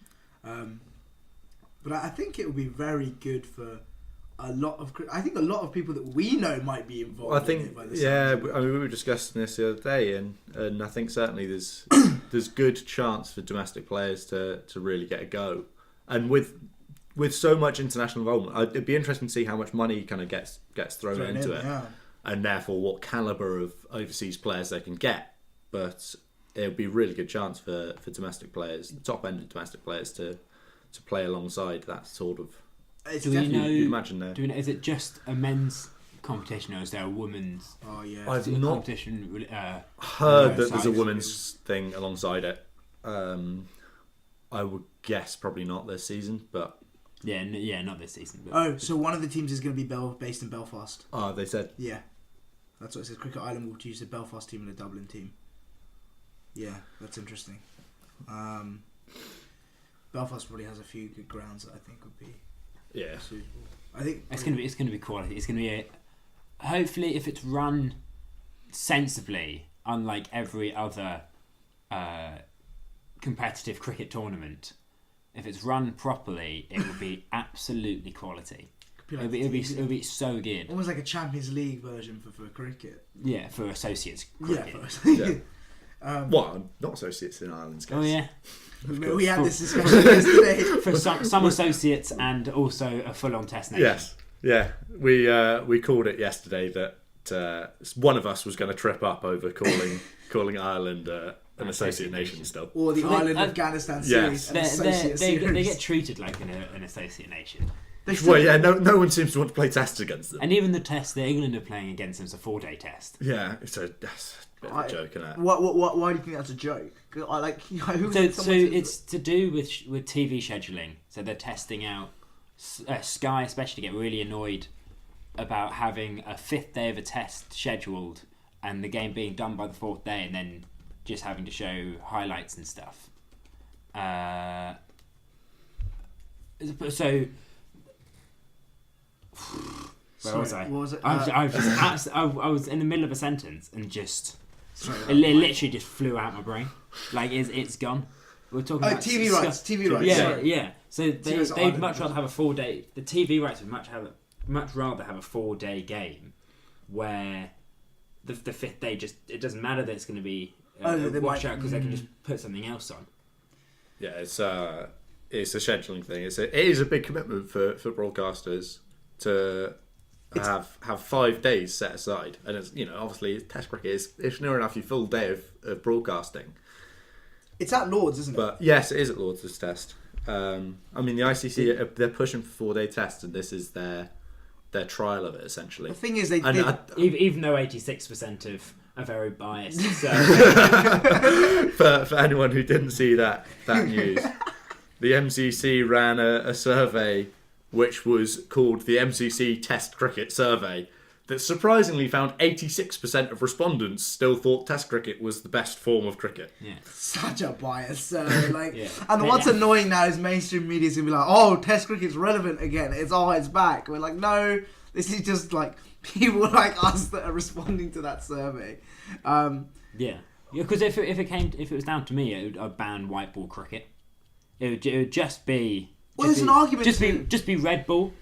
But I think it would be very good for a lot of. I think a lot of people that we know might be involved. I in think it by the yeah. sounds of it. I mean, we were discussing this the other day, and I think certainly there's good chance for domestic players to really get a go, and with so much international involvement, it'd be interesting to see how much money kind of gets thrown into it, yeah. and therefore what caliber of overseas players they can get. But it would be a really good chance for domestic players, top end of domestic players, to play alongside that sort of. It's Do we definitely- know? You'd imagine there. Do we know? Is it just a men's competition or is there a women's Oh yeah. I've competition? heard that there's a Alongside women's thing alongside it. I would guess probably not this season, but not this season. But Oh, so one of the teams is going to be based in Belfast. they said Yeah, that's what it says. Cricket Island will choose a Belfast team and a Dublin team. Yeah, that's interesting. Belfast probably has a few good grounds that I think would be yeah. suitable. I think it's gonna be quality. It's gonna be hopefully if it's run sensibly, unlike every other competitive cricket tournament. If it's run properly, it will be absolutely quality. It'll be so good. almost like a Champions League version for cricket. Yeah, for associates Yeah, cricket. Well, not associates in Ireland's case. Oh yeah, we had this discussion yesterday. for some associates and also a full-on test nation. Yes, yeah. We called it yesterday that one of us was going to trip up over calling Ireland an associate nation still. Or the Well, Ireland Afghanistan series. Yes. An associate They series. get treated like an associate nation. Well, yeah. No one seems to want to play tests against them. And even the test that England are playing against them is a 4-day test. Yeah, that's a bit of a joke, isn't it? Why do you think that's a joke? I like. Who So it's to do with TV scheduling. So they're testing out Sky, especially get really annoyed about having a 5th day of a test scheduled and the game being done by the 4th day, and then just having to show highlights and stuff. So. Where was I? What was it? I was in the middle of a sentence and just Sorry, it literally just flew out my brain. Like it's gone. we're talking Oh, about TV rights. TV rights. Yeah, Sorry. yeah. So Serious they'd Island. much rather have a 4-day. The TV rights would much rather have a 4-day game where the fifth day it doesn't matter that it's going to be watch out because they can just put something else on. Yeah, it's a scheduling thing. It is a big commitment for broadcasters to have 5 days set aside, and it's obviously Test cricket it's near enough your full day of broadcasting. It's at Lords, isn't it? But yes, it is at Lords this test. I mean the ICC they're pushing for 4-day tests, and this is their trial of it essentially. The thing is, Even though 86% are very biased. So. for anyone who didn't see that news, the MCC ran a survey which was called the MCC Test Cricket Survey that surprisingly found 86% of respondents still thought Test cricket was the best form of cricket. Yeah. such a bias. And what's Yeah. annoying now is mainstream media's gonna be like, "Oh, Test cricket's relevant again. It's back." We're like, no, this is just like people like us that are responding to that survey. Yeah, because if it was down to me, I'd ban white ball cricket. It would just be. Well, there's an argument. Just be red ball,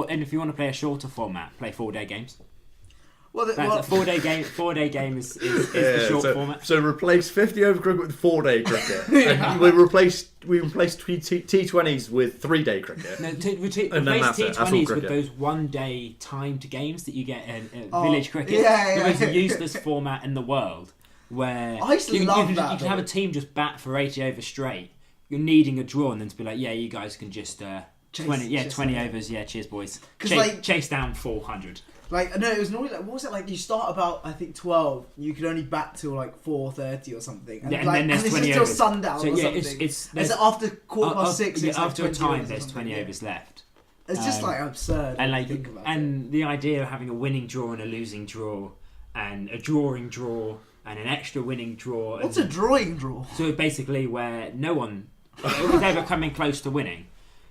and if you want to play a shorter format, play 4-day games. Well, That's a 4-day game. 4-day game is the short format. So replace 50 over cricket with 4-day cricket, and we replace T20s with 3-day cricket. No, And replace then that's it. That's all T20s with cricket. those 1-day timed games that you get in Oh, village cricket. yeah, The most yeah. useless format in the world, where I used to you love can that, have a team just bat for 80 overs straight. You're needing a draw, and then to be like, yeah, you guys can just 20 overs. Yeah, cheers, boys. Chase down 400. Like, no, it was normally like, what was it like? You start about, I think, 12. You could only bat till like 4:30 or something. And, Yeah, and like, then there's and 20 it's till overs. sundown So, or yeah, something. it's It's after 6:15. Yeah, it's like after a 20 time, overs or there's something, 20 yeah. overs left. It's just like absurd. And when you think about it. the idea of having a winning draw and a losing draw, and a drawing draw and an extra winning draw. What's a drawing draw? So basically, where no one was ever coming close to winning,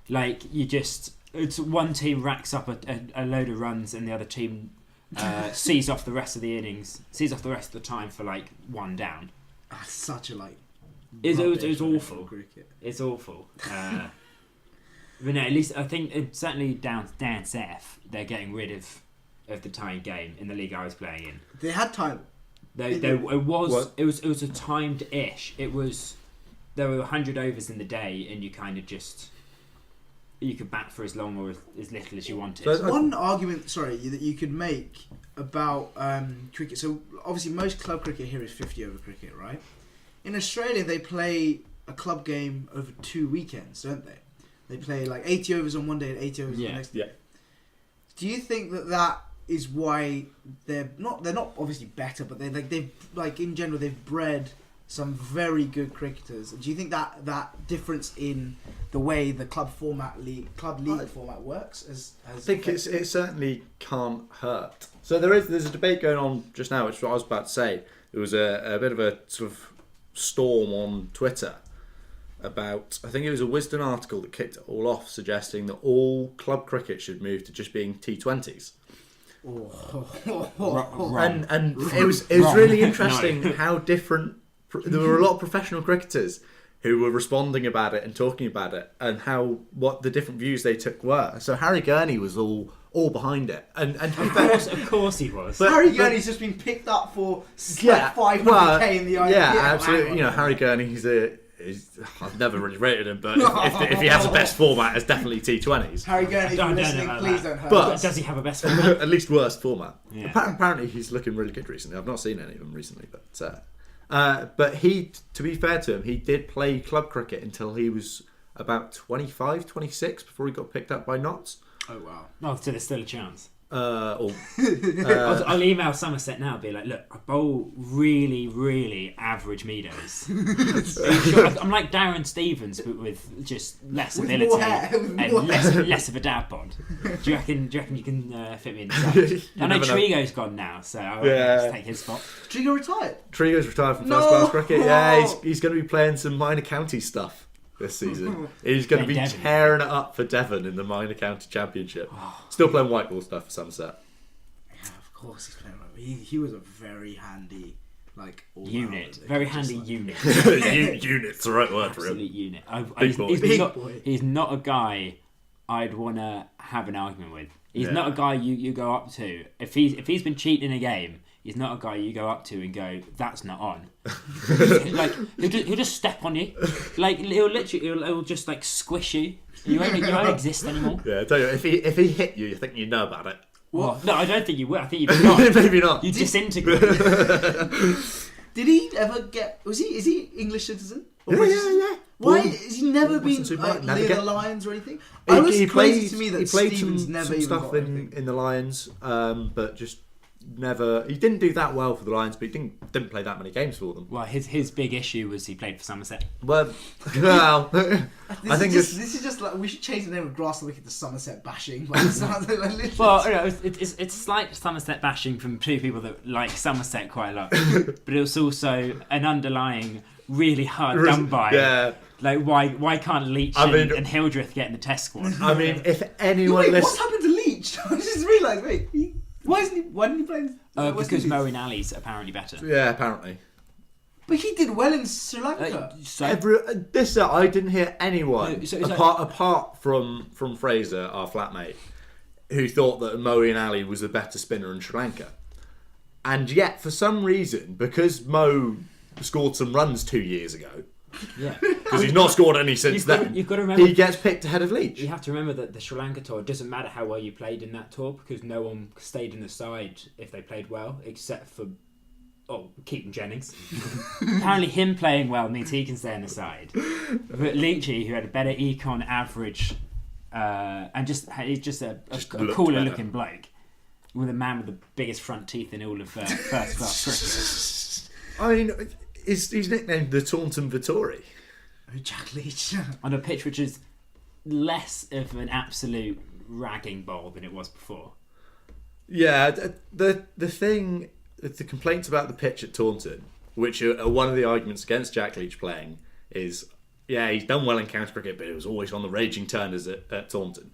like it's one team racks up a load of runs and the other team sees off the rest of the innings, sees off the rest of the time for like one down. Such a like. It was rubbish awful. cricket. It's awful. But no, at least I think certainly down south they're getting rid of the tying game in the league I was playing in. They had time. It was a timed ish. There were 100 overs in the day, and you kind of you could bat for as long or as little as you wanted. So One argument, that you could make about cricket. So obviously, most club cricket here is 50 over cricket, right? In Australia, they play a club game over 2 weekends, don't they? They play like 80 overs on one day and 80 overs on the next day. Yeah. Do you think that is why they're not obviously better, but they've in general they've bred some very good cricketers? Do you think that difference in the way the club league format works I think it certainly can't hurt. So there's a debate going on just now, which is what I was about to say. There was a bit of a sort of storm on Twitter about, I think it was a Wisden article that kicked it all off, suggesting that all club cricket should move to just being T20s. Wrong. And it was Wrong. really interesting No. how different. There were a lot of professional cricketers who were responding about it and talking about it, and what the different views they took were. So Harry Gurney was all behind it, and to be fair, Of course he was. But- Harry Gurney's just been picked up for yeah, 500k in the IPL. yeah, absolutely. You know, Harry Gurney, I've never really rated him, but if he has the best format, it's definitely T20s. Harry Gurney, if you're Don't know listening, about please that. don't hurt But- us. Does he have a best format? At least worst format. Yeah. Apparently, he's looking really good recently. I've not seen any of them recently, but he, to be fair to him, he did play club cricket until he was about 25, 26 before he got picked up by Notts. Oh wow. Oh, so there's still a chance. Or I'll email Somerset now and be like, look, I bowl really, really average meadows. I'm like Darren Stevens, but with just less With ability more hair, with and more less of a dad bod. Do you reckon you can fit me in the side? I know never know. Trigo's gone now, so I'll just take his spot. Trigo retired. Trigo's retired from No! first class cricket. Yeah, he's going to be playing some minor county stuff this season. He's going to be Devon. tearing it up for Devon in the minor county championship. Still playing white ball stuff for Somerset. Yeah, of course he's playing rugby. He was a very handy like all Unit, round. very Just, handy like- unit. Unit's the right word for him. Absolute unit. Big boy. Big not, boy. he's not a guy I'd want to have an argument with. He's Yeah. not a guy you go up to. If he's been cheating in a game, he's not a guy you go up to and go, "That's not on." Like he'll just step on you. Like he'll just like squish you. You won't exist anymore. Yeah, I tell you, if he hit you, you think you know about it. What? No, I don't think you will. I think you'd not. Maybe not. You disintegrate. Did he ever get? Is he English citizen? Or Yeah, British? yeah. Why Born- has he never been Super like, Lion, never near get- the Lions or anything? I was crazy to me that he played Stevens some, never some even stuff got anything. in the Lions, but just never. He didn't do that well for the Lions, but he didn't play that many games for them. Well, his big issue was he played for Somerset. Well, I think this is just like we should change the name of Grass Wicket to Somerset bashing. But it sounds like literally- Well, you know, it's slight Somerset bashing from two people that like Somerset quite a lot, but it's also an underlying really hard done by. Yeah. Like why can't Leach and Hildreth get in the test squad? I mean, if anyone wait, what's listens, happened to Leach? I just realised. Wait, why didn't he play? Because Moeen Ali's apparently better. yeah, apparently. But he did well in Sri Lanka. So I didn't hear anyone No, so- apart from Fraser, our flatmate, who thought that Moeen Ali was the better spinner in Sri Lanka, and yet for some reason, because Mo scored some runs 2 years ago, yeah, because he's not scored any since then, you've got to remember. he gets picked ahead of Leach. You have to remember that the Sri Lanka tour, it doesn't matter how well you played in that tour because no one stayed in the side if they played well, except for Keaton Jennings. Apparently him playing well means he can stay in the side. But Leachy, who had a better econ average and he's just a looked cooler better. looking bloke with a man with the biggest front teeth in all of first class cricket. I mean, he's nicknamed the Taunton Vittori. Oh, Jack Leach. On a pitch which is less of an absolute ragging bowl than it was before. Yeah, the thing, the complaints about the pitch at Taunton, which are one of the arguments against Jack Leach playing, is he's done well in county cricket, but it was always on the raging turners at Taunton.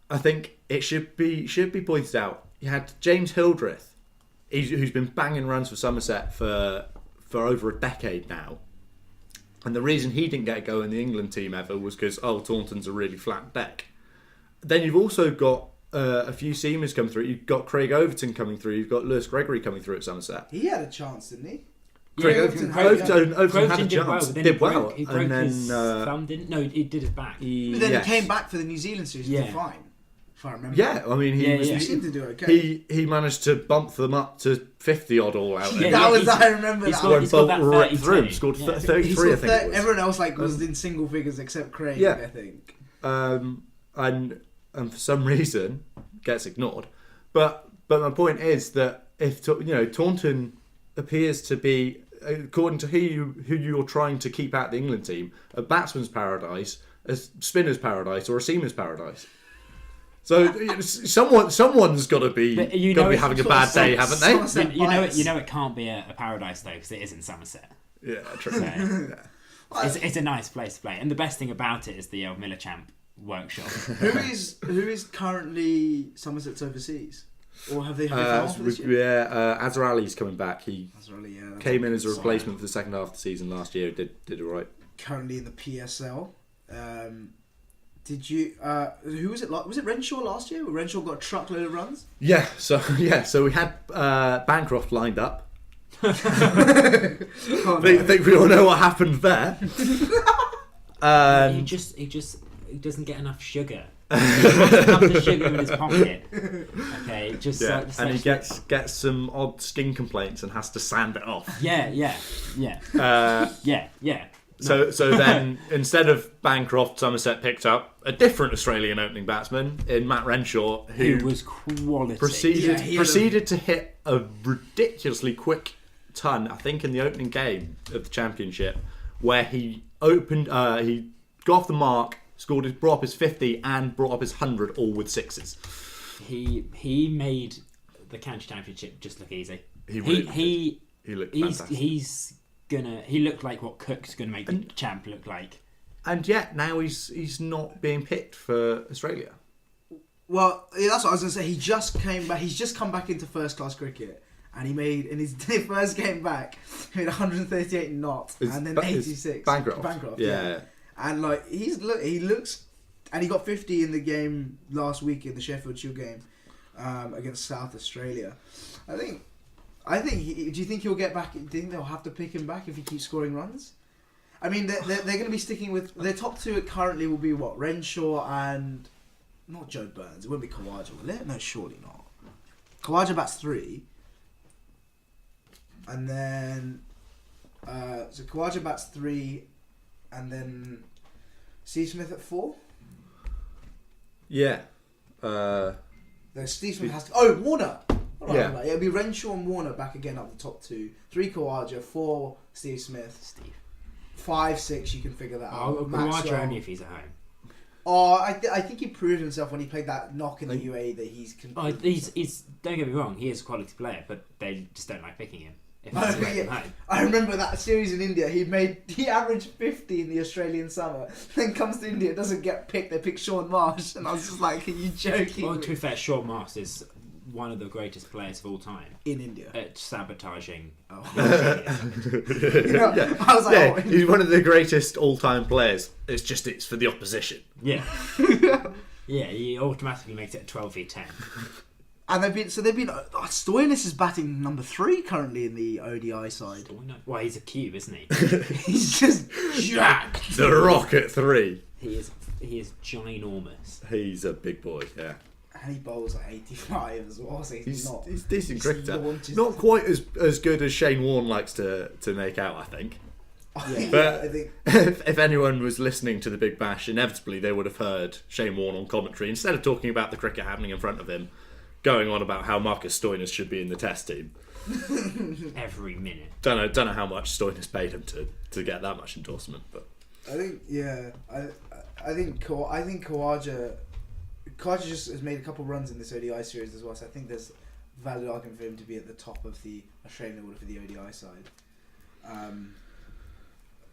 I think it should be pointed out. You had James Hildreth, who's been banging runs for Somerset for over a decade now, and the reason he didn't get a go in the England team ever was because Taunton's a really flat deck. Then you've also got a few seamers come through. You've got Craig Overton coming through. You've got Lewis Gregory coming through at Somerset. He had a chance, didn't he? Craig Overton Overton had a did well, chance. but then Did he broke, well, he broke and then his thumb, didn't? No, he did his back. But then he came back for the New Zealand series and did fine, if I remember. Yeah, I mean, He seemed to do okay. he managed to bump them up to 50 odd all out. Yeah, there. I remember he that. scored- When scored that Bolt ripped 32. through him, scored Yeah. 33, He I scored think it was. everyone else was in single figures except Craig, Yeah. I think. And for some reason gets ignored. But my point is that if Taunton appears to be, according to who you're trying to keep out the England team, a batsman's paradise, a spinner's paradise, or a seamer's paradise. So someone's got to be having a bad day, haven't they? Somerset You know, bias. it can't be a paradise though because it is in Somerset. Yeah, true. So, Yeah. it's a nice place to play, and the best thing about it is the old Millerchamp workshop. Who is currently Somerset's overseas? Or have they found for this year? Azhar Ali's coming back. He That's came in as a replacement for the second half of the season last year. Did all right. Currently in the PSL. Did you? Who was it? Was it Renshaw last year? Renshaw got a truckload of runs. Yeah. So we had Bancroft lined up. Oh, I think we all know what happened there. He doesn't get enough sugar. He doesn't have the sugar in his pocket. Okay, and he gets some odd skin complaints and has to sand it off. Yeah. So then instead of Bancroft, Somerset picked up a different Australian opening batsman in Matt Renshaw, who was quality. proceeded to hit a ridiculously quick ton, I think, in the opening game of the championship, where he he got off the mark, brought up his 50 and brought up his 100, all with sixes. He made the county championship just look easy. He looked fantastic. He looked like what Cook's gonna make the champ look like. And yet now he's not being picked for Australia. Well, yeah, that's what I was going to say. He just came back. He's just come back into first class cricket, and he made in his first game back, he made 138 not, and then 86. Bancroft. Yeah. And like he looks, and he got 50 in the game last week in the Sheffield Shield game against South Australia. I think. Do you think he'll get back? Do you think they'll have to pick him back if he keeps scoring runs? I mean, they're going to be sticking with their top two currently will be what, Renshaw and not Joe Burns. It won't be Khawaja, will it? No, surely not. Khawaja bats 3, and then so Khawaja bats 3, and then Steve Smith at 4. Yeah. Then Steve Smith has to. Oh, Warner. Yeah. It'll be Renshaw and Warner back again up the top 2. 3 Khawaja, 4 Steve Smith. 5, 6. You can figure that out. Khawaja only if he's at home. Oh, I think he proved himself when he played that knock in the UAE that he's. He's don't get me wrong, he is a quality player, but they just don't like picking him. If he's away from home. I remember that series in India. He averaged 50 in the Australian summer. Then comes to India, doesn't get picked. They pick Sean Marsh, and I was just like, "Are you joking?" Well, to be fair, Sean Marsh is one of the greatest players of all time in India at sabotaging. Oh. Yeah. I was like, he's one of the greatest all-time players. It's for the opposition. Yeah. Yeah, he automatically makes it 12v10. And they've been Stoinis is batting number 3 currently in the ODI side. Well, he's a cube, isn't he? He's just jacked. The Rock at 3. He is ginormous. He's a big boy, yeah. And he bowls like 85 as well, so he's decent cricketer. Not quite as good as Shane Warne likes to make out, I think. Yeah, but I think if anyone was listening to the Big Bash, inevitably they would have heard Shane Warne on commentary. Instead of talking about the cricket happening in front of him, going on about how Marcus Stoinis should be in the Test team. Every minute. Don't know how much Stoinis paid him to get that much endorsement, but I think Khawaja just has made a couple of runs in this ODI series as well, so I think there's valid argument for him to be at the top of the Australian order for the ODI side. I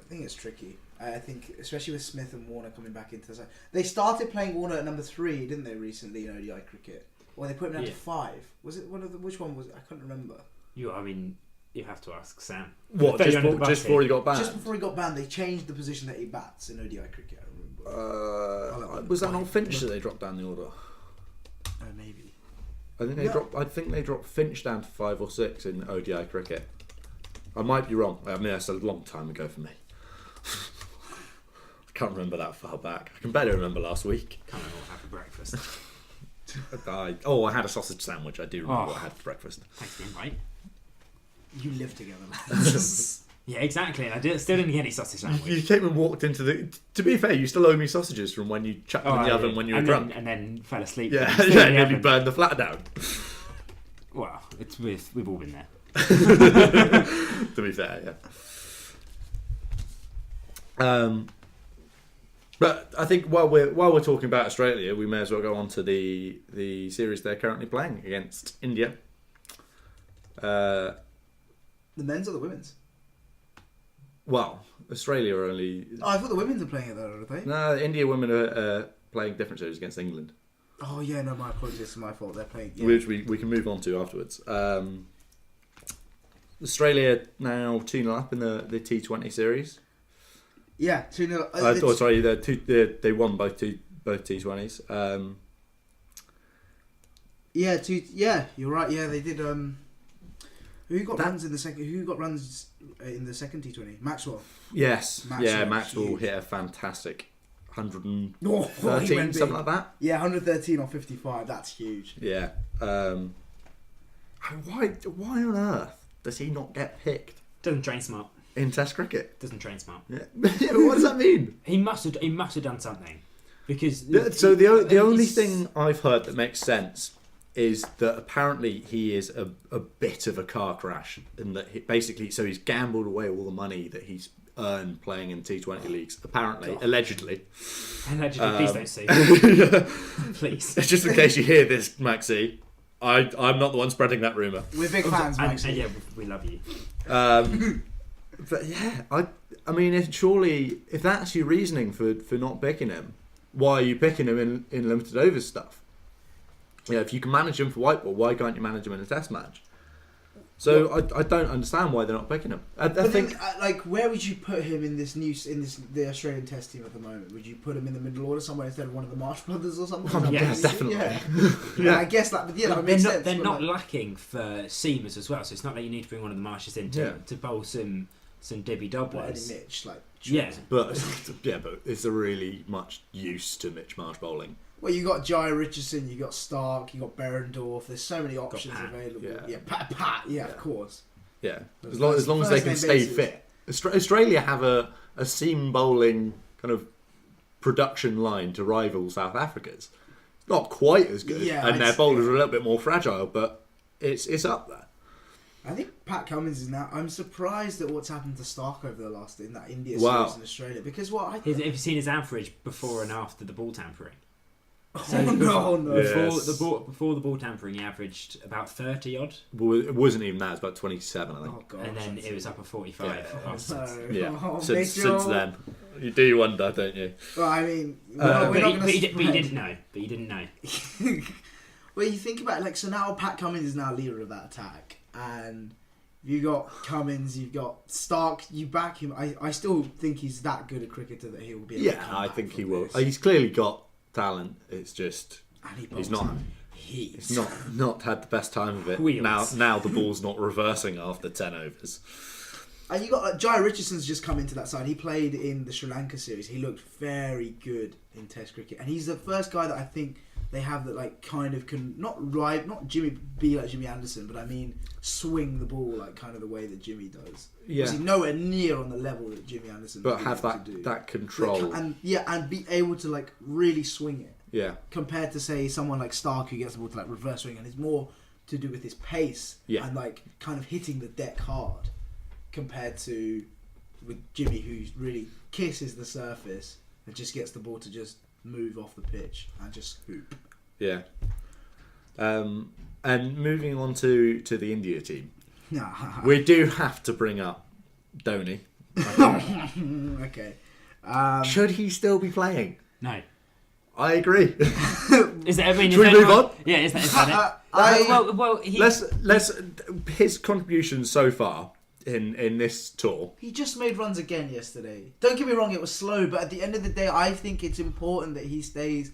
think it's tricky. I think, especially with Smith and Warner coming back into the side. They started playing Warner at number 3, didn't they, recently in ODI cricket? Or they put him down to 5. Was it which one was it? I can't remember. You have to ask Sam. What, just before he got banned? Just before he got banned, they changed the position that he bats in ODI cricket, I remember. Was that not Finch that they dropped down the order? Maybe. I think they dropped Finch down to 5 or 6 in ODI cricket. I might be wrong. I mean, that's a long time ago for me. I can't remember that far back. I can barely remember last week. Can't remember what I had for breakfast. I had a sausage sandwich. I do remember what I had for breakfast. Thanks for the invite. You live together, lads. Yeah, exactly. I still didn't get any sausage sandwich. You came and walked into the... To be fair, you still owe me sausages from when you chucked them in the oven when you were drunk. And then fell asleep. Yeah, and then you burned the flat down. Well, we've all been there. To be fair, yeah. But I think while we're talking about Australia, we may as well go on to the series they're currently playing against India. The men's or the women's? Well, Australia are only... Oh, I thought the women's are playing it though, are they? No, India women are playing different series against England. Oh yeah, no, my apologies, it's my fault. They're playing... Yeah. Which we can move on to afterwards. Australia now 2-0 up in the T20 series. Yeah, 2-0. Sorry, they won both T20s. You're right. Yeah, they did. Who got runs in the second? Who got runs in the second T20? Maxwell. Yes. Maxwell huge. hit a fantasp 113, something like that. Yeah, 113 or 55. That's huge. Yeah. Why on earth does he not get picked? Doesn't train smart. In Test cricket? Doesn't train smart. Yeah. But what does that mean? He must have done something. Because... So the only thing I've heard that makes sense is that apparently he is a bit of a car crash. And that he's gambled away all the money that he's earned playing in T20 leagues. Apparently. Allegedly. Please don't sue. Please. Just in case you hear this, Maxi. I'm not the one spreading that rumour. We're big fans, Maxi. Yeah, we love you. But yeah, I mean, if that's your reasoning for not picking him, why are you picking him in limited overs stuff? Yeah, if you can manage him for white ball, why can't you manage him in a Test match? So I don't understand why they're not picking him. I think then, like, where would you put him in the Australian Test team at the moment? Would you put him in the middle order somewhere instead of one of the Marsh brothers or something? yes, definitely. Yeah. I guess that. But yeah, that makes sense. They're not lacking for seamers as well, so it's not like you need to bring one of the Marshes in to bowl some Dibby Dobblers. Eddie Mitch, like. But is there really much use to Mitch Marsh bowling? Well, you got Jai Richardson, you got Stark, you got Berendorf. There's so many options available. Pat. Yeah, of course. Yeah, as long as they can stay fit. Australia have a seam bowling kind of production line to rival South Africa's. Not quite as good, and their bowlers are a little bit more fragile, but it's up there. I think Pat Cummins is now. I'm surprised at what's happened to Stark over the last in that India series in Australia because have you seen his average before and after the ball tampering? So no. Before the ball tampering, he averaged about 30 odd. Well, it wasn't even that; it was about 27, I think. Oh, gosh, and then it was up at 45. Since then, you do wonder, don't you? Well, I mean, but you didn't know. Well, you think about it, like, so now Pat Cummins is now leader of that attack, and you got Cummins, you've got Stark, you back him. I still think he's that good a cricketer that he will be. I think he will. He's clearly got talent. It's just he's not had the best time of it. Now the ball's not reversing after 10 overs. And you got Jai Richardson's just come into that side. He played in the Sri Lanka series. He looked very good in Test cricket, and he's the first guy that I think they have that like kind of can not be like Jimmy Anderson, but I mean swing the ball like kind of the way that Jimmy does. Yeah, he's nowhere near on the level that Jimmy Anderson. But have that control and be able to like really swing it. Yeah. Compared to say someone like Stark who gets the ball to like reverse swing and it's more to do with his pace and like kind of hitting the deck hard, compared to with Jimmy who really kisses the surface and just gets the ball to just move off the pitch and just hoop. Yeah. And moving on to the India team, we do have to bring up Dhoni. Okay. Should he still be playing? No. I agree. Is that? I mean, should we move on? Yeah, is that it? Let's his contribution so far in this tour. He just made runs again yesterday. Don't get me wrong, it was slow, but at the end of the day, I think it's important that he stays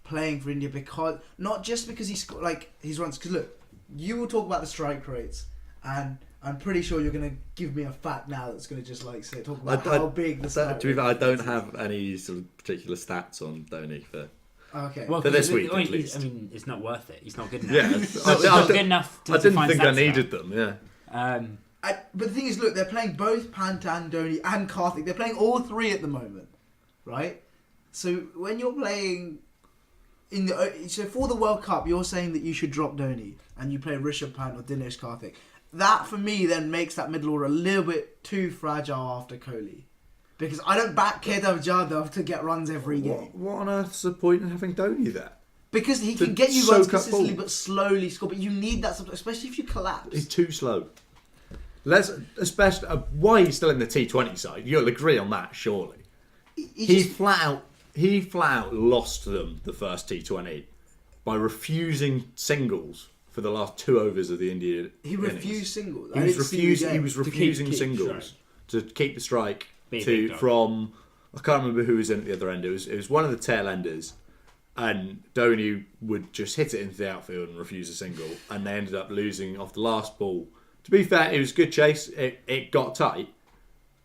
playing for India because not just because he's like his runs. Because look, you will talk about the strike rates, and I'm pretty sure you're going to give me a fact now that's going to just like say talk about how big the strike rate is. I don't have any sort of particular stats on Dhoni for. Okay. Well, for this week, at least. I mean, it's not worth it. He's not good enough. Yeah, it's not good enough. I didn't think I needed them. Yeah. But the thing is, look, they're playing both Pantan, Dhoni, and Karthik. They're playing all three at the moment, right? So when you're playing so for the World Cup, you're saying that you should drop Dhoni and you play Rishabh Pant or Dinesh Karthik. That for me then makes that middle order a little bit too fragile after Kohli. Because I don't back Kedav Jadhav to get runs every game. What on earth's the point in having Dhoni there? Because he can get you runs consistently but slowly score. But you need that, especially if you collapse. He's too slow. Especially why he's still in the T20 side. You'll agree on that, surely. He flat out lost them the first T20 by refusing singles for the last 2 overs of the India. He refused singles. He was refusing singles to keep the strike. From I can't remember who was in at the other end. It was one of the tail enders, and Dhoni would just hit it into the outfield and refuse a single, and they ended up losing off the last ball. To be fair, it was a good chase. It got tight,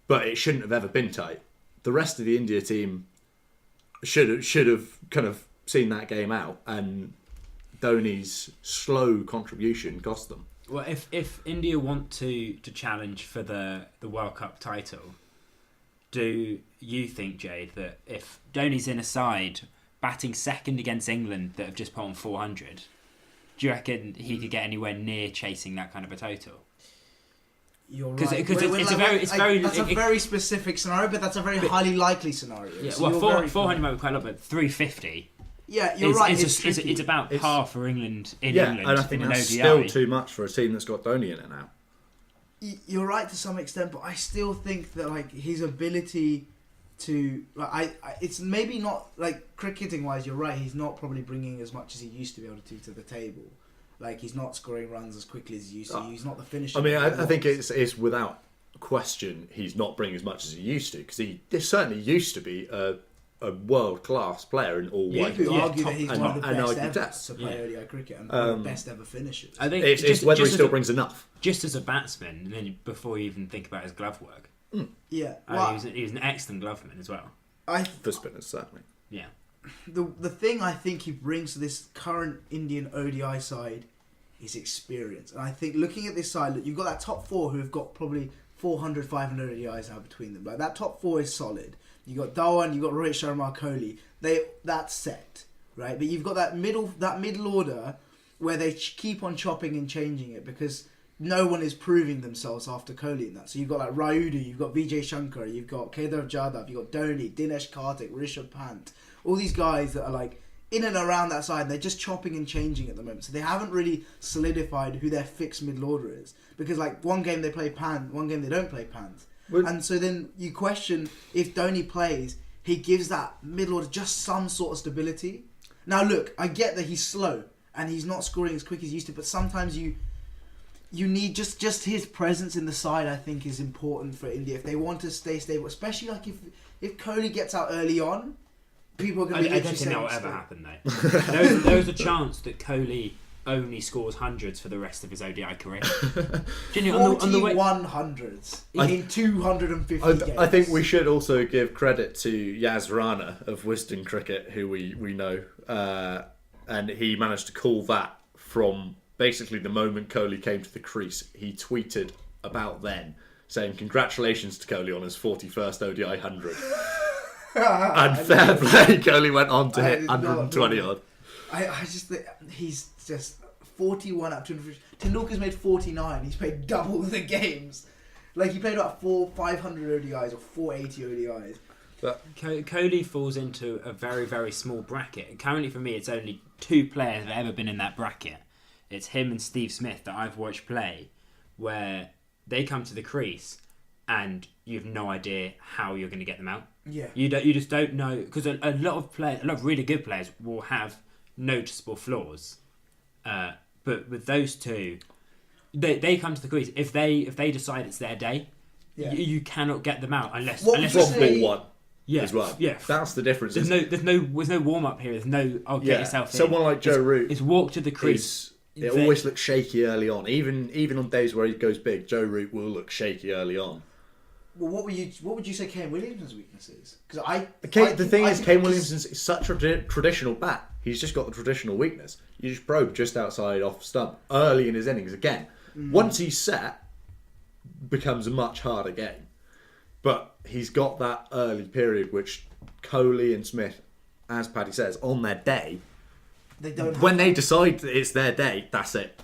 but it shouldn't have ever been tight. The rest of the India team should have kind of seen that game out, and Dhoni's slow contribution cost them. Well, if India want to challenge for the World Cup title, do you think, Jade, that if Dhoni's in a side batting second against England that have just put on 400, do you reckon he could get anywhere near chasing that kind of a total? You're right. Because that's a very specific scenario, but that's a very highly likely scenario. Yeah, so 400 might be quite a lot, but 350. Yeah, you're right. It's about par for England in England. And I think that's still too much for a team that's got Dhoni in it now. You're right to some extent, but I still think that like his ability to it's maybe not like cricketing wise. You're right. He's not probably bringing as much as he used to be able to the table, Like he's not scoring runs as quickly as he used to. He's not the finisher. I mean, I think it's without question he's not bringing as much as he used to, because he certainly used to be a world class player in all You white. could argue that he's one of the best ever that. to play ODI cricket and one of the best ever finishers. I think It's whether he still brings enough. Just as a batsman, and then before you even think about his glove work. Yeah, He was an excellent gloveman as well. For spinners, certainly. Yeah. The thing I think he brings to this current Indian ODI side is experience. And I think looking at this side, look, you've got that top four who have got probably 400, 500 ODIs now between them. Like that top four is solid. You got Dhawan, you got Rohit Sharma, Kohli. That's set, right? But you've got that middle order where they keep on chopping and changing it because no one is proving themselves after Kohli in that. So you've got like Rayudu, you've got Vijay Shankar, you've got Kedar Jadhav, you've got Dhoni, Dinesh Karthik, Rishabh Pant. All these guys that are like in and around that side, they're just chopping and changing at the moment. So they haven't really solidified who their fixed middle order is. Because like one game they play Pant, one game they don't play Pant. And so then you question if Dhoni plays, he gives that middle order just some sort of stability. Now look, I get that he's slow and he's not scoring as quick as he used to, but sometimes you need just his presence in the side. I think is important for India if they want to stay stable, especially like if Kohli gets out early on, people are going to be. I don't think that will ever happen though. There's a chance that Kohli only scores hundreds for the rest of his ODI career. 41 hundreds in 250 games. I think we should also give credit to Yas Rana of Wisden Cricket, who we know, and he managed to call that from basically the moment Kohli came to the crease. He tweeted about then, saying congratulations to Kohli on his 41st ODI 100. And fair play, Kohli went on to hit 120 odd. I just think he's just 41 out of 250. Tendulkar's made 49. He's played double the games. Like he played about 500 ODIs or 480 ODIs. But Kohli falls into a very, very small bracket. Currently for me, it's only two players that have ever been in that bracket. It's him and Steve Smith that I've watched play, where they come to the crease and you have no idea how you're going to get them out. Yeah. You just don't know, because a lot of really good players will have noticeable flaws, but with those two, they come to the crease. If they decide it's their day, you cannot get them out unless from ball one. Yeah, as well. Yeah, that's the difference. There's no warm up here. There's no get yourself in. Someone like Joe Root, it's walk to the crease. It always looks shaky early on. Even on days where he goes big, Joe Root will look shaky early on. Well, what would you say Kane Williamson's weakness is? Because the thing is, Kane Williamson is such a traditional bat. He's just got the traditional weakness. You just probe just outside off stump early in his innings. Again, once he's set, becomes a much harder game. But he's got that early period, which Kohli and Smith, as Paddy says, on their day, when they decide that it's their day, that's it.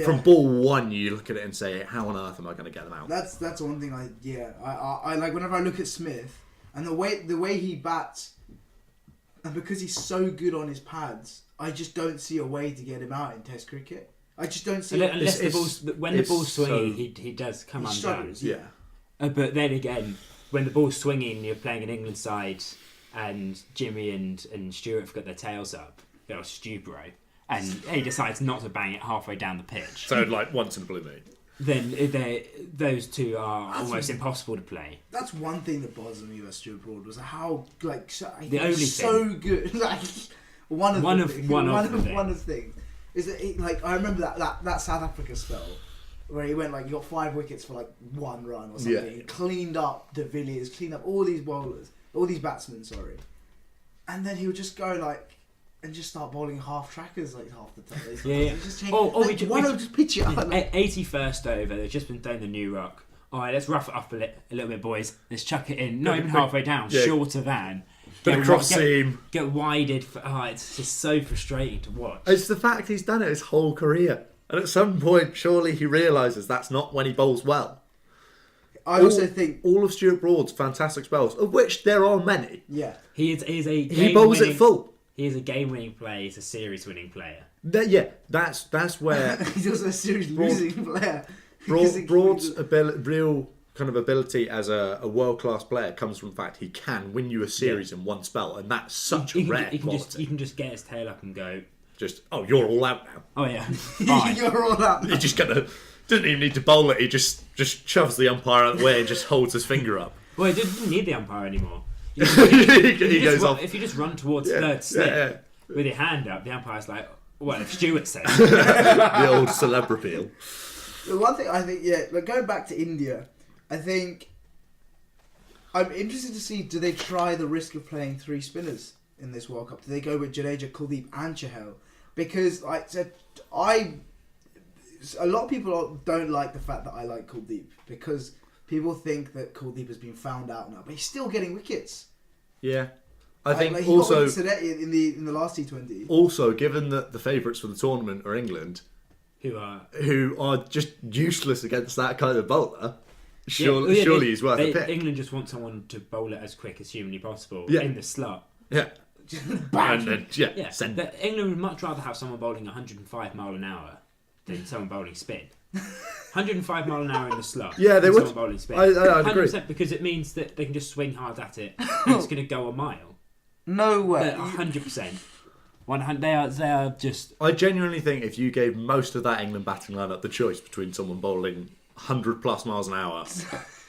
From ball one, you look at it and say, "How on earth am I going to get them out?" That's one thing. I like whenever I look at Smith and the way he bats, and because he's so good on his pads, I just don't see a way to get him out in Test cricket. I just don't see. Unless when the ball's swinging, he does come undone. Yeah. But then again, when the ball's swinging, you're playing an England side, and Jimmy and Stuart have got their tails up. They're Stubro, and he decides not to bang it halfway down the pitch. So, like once in a blue moon. Then those two are almost impossible to play. That's one thing that bothered me about Stuart Broad was how so good. Like one of the things is that I remember that South Africa spell where he went he got 5 wickets for 1 run or something. Yeah. He cleaned up De Villiers, cleaned up all these bowlers, all these batsmen. Sorry, and then he would just go and just start bowling half trackers half the time. Yeah. Just why not just pitch it up? 81st over, they've just been throwing the new rock. Alright, let's rough it up a little bit, boys. Let's chuck it in. Not even halfway down, shorter than. Get cross seam. Get wided. It's just so frustrating to watch. It's the fact he's done it his whole career. And at some point, surely he realises that's not when he bowls well. I also think all of Stuart Broad's fantastic spells, of which there are many. Yeah. He bowls it full. He is a game-winning player. He's a series-winning player. That's where he's also a series-losing player. Broad's real kind of ability as a world-class player comes from the fact he can win you a series in one spell, and that's such a rare quality. You can just get his tail up and go. Just, you're all out now. Oh yeah, fine. You're all out. He just doesn't even need to bowl it. He just shoves the umpire out of the way and just holds his finger up. Well, he didn't need the umpire anymore. He goes off. If you just run towards third slip with your hand up, the umpire's like, well, if Stuart says. The old celeb reveal. The one thing I think, like going back to India, I think I'm interested to see, do they try the risk of playing 3 spinners in this World Cup? Do they go with Jadeja, Kuldeep and Chahal? Because like I said, a lot of people don't like the fact that I like Kuldeep, because people think that Kuldeep has been found out now, but he's still getting wickets. Yeah. I think he also got wickets today in the last T20. Also, given that the favourites for the tournament are England, who are just useless against that kind of bowler, surely he's worth a pick. England just want someone to bowl it as quick as humanly possible in the slot. Yeah. England would much rather have someone bowling 105 mile an hour than someone bowling spin. 105 mile an hour in the slot. Yeah, they would. Someone bowling spin. I'd agree. Because it means that they can just swing hard at it and it's going to go a mile. No way. 100%. 100. They are just. I genuinely think if you gave most of that England batting lineup the choice between someone bowling 100 plus miles an hour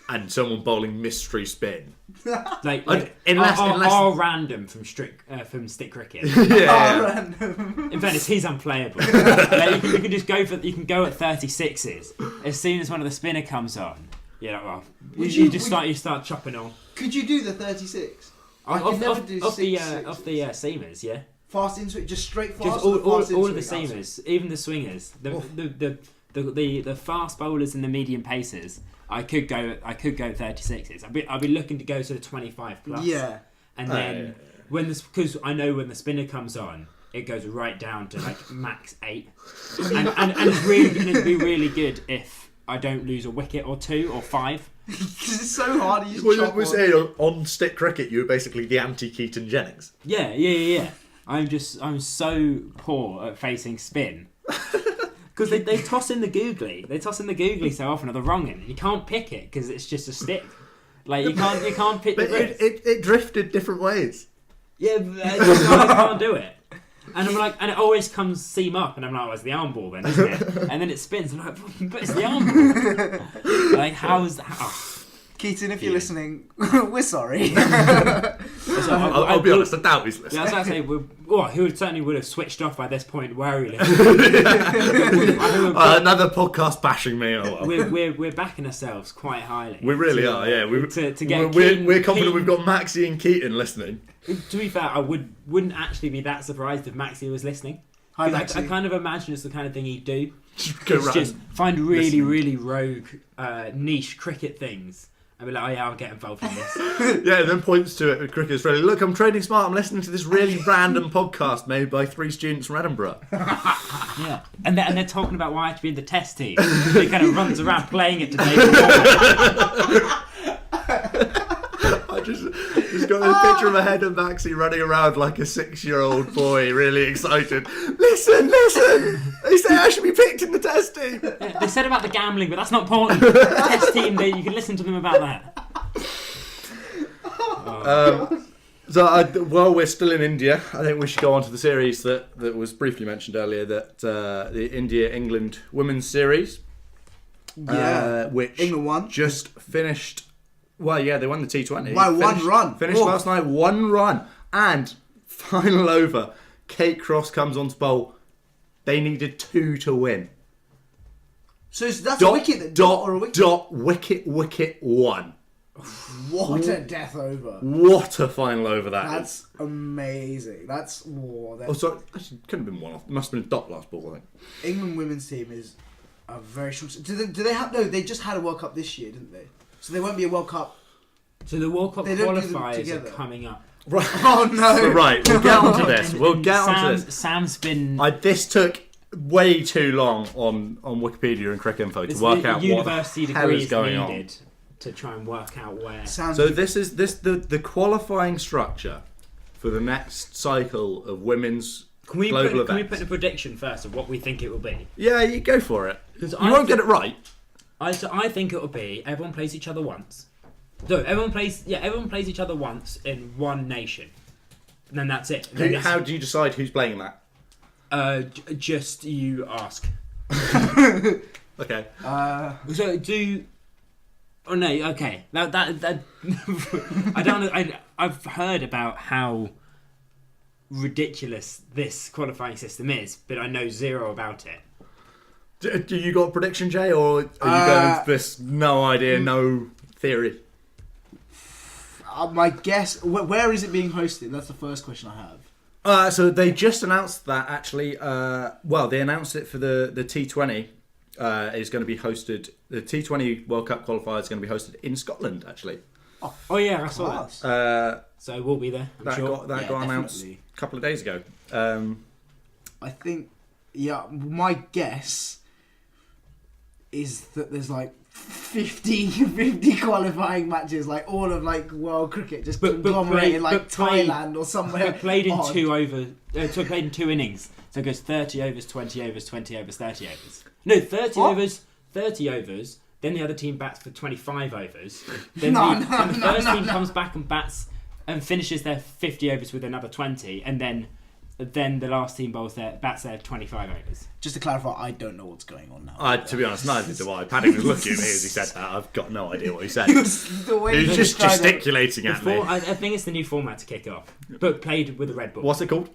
and someone bowling mystery spin, unless random from stick cricket. Random. In fairness, he's unplayable. You can just go at 36s. As soon as one of the spinner comes on, you start chopping on. Could you do the 36? Off the seamers, yeah. Fast in swing, just straight fast. Just all of the seamers, even the swingers, the fast bowlers and the medium pacers. I could go 36s. I'd be looking to go to the 25 plus. Yeah. And then because I know when the spinner comes on, it goes right down to like max 8, and it's really going to be really good if I don't lose a wicket or 2 or 5. Because it's so hard. We say on stick cricket, you were basically the anti-Keaton Jennings. Yeah. I'm so poor at facing spin. Because they toss in the googly. They toss in the googly so often, or the wrong end. You can't pick it because it's just a stick. Like you can't pick the wrist. It drifted different ways. Yeah, but I just can't do it. And I'm like, and it always comes seam up, and I'm like, well, it's the arm ball then, isn't it? And then it spins. I'm like, but it's the arm ball. Like, how's that? Oh. Keaton, if you're listening, we're sorry. I'll be honest, I doubt he's listening. Yeah, that's what I say. He certainly would have switched off by this point. Where are you another podcast bashing me. We're backing ourselves quite highly. We really are, yeah. We're confident we've got Maxie and Keaton listening. To be fair, I wouldn't actually be that surprised if Maxie was listening. I kind of imagine it's the kind of thing he'd do. Just find really rogue, niche cricket things. I'd be like, oh yeah, I'll get involved in this. Yeah, then points to it with Cricket Australia. Look, I'm trading smart. I'm listening to this really random podcast made by 3 students from Edinburgh. Yeah, and they're talking about why I have to be in the test team. He kind of runs around playing it today. I just got this picture of a head of Maxie running around like a 6-year-old boy, really excited. Listen! They say I should be picked in the test team. Yeah, they said about the gambling, but that's not important. The test team, you can listen to them about that. While we're still in India, I think we should go on to the series that was briefly mentioned earlier, that the India-England Women's Series. Which England won. Just finished. Well, yeah, they won the T20. By one run. Finished last night, 1 run. And final over, Kate Cross comes on to bowl. They needed 2 to win. So that's a wicket or a wicket? Wicket 1. What a death over. What a final over That's amazing. That's more. Sorry, actually, couldn't have been 1 off. It must have been a dot last ball, I think. England women's team is a very strong. Do they have? No, they just had a World Cup this year, didn't they? So they won't be a World Cup. So the World Cup qualifiers are coming up. Right. Oh no! Right, we'll get onto this. Sam's been. This took way too long on Wikipedia and Cricket Info to work out what the hell is going on. To try and work out where. This is the qualifying structure for the next cycle of women's global events. Can we put a prediction first of what we think it will be? Yeah, you go for it. You won't get it right. I think it will be everyone plays each other once. So everyone plays each other once in one nation, and then that's it. How do you decide who's playing that? Just you ask. Okay. So do. Oh no. Okay. That I don't know. I've heard about how ridiculous this qualifying system is, but I know zero about it. Do you got a prediction, Jay, or are you going into this no idea, no theory? My guess. Where is it being hosted? That's the first question I have. So they just announced that actually. They announced it for the T20. Is going to be hosted. The T20 World Cup qualifier is going to be hosted in Scotland, actually. Oh yeah, I saw that. So we'll be there. I'm sure. That got announced a couple of days ago. I think. Yeah, my guess is that there's like 50 qualifying matches, like all of like world cricket, just conglomerated like Thailand or somewhere. But played in 2 over. So played in 2 innings. So it goes 30 overs, 20 overs, 20 overs, 30 overs. No, 30 overs, 30 overs. Then the other team bats for 25 overs. Then the first team comes back and bats and finishes their 50 overs with another 20, and then the last team bats their 25 overs. Just to clarify, I don't know what's going on now. To be honest, neither do I. Paddy was looking at me as he said that. I've got no idea what he said. He was just gesticulating at me. I think it's the new format to kick off, but played with a red ball. What's it called?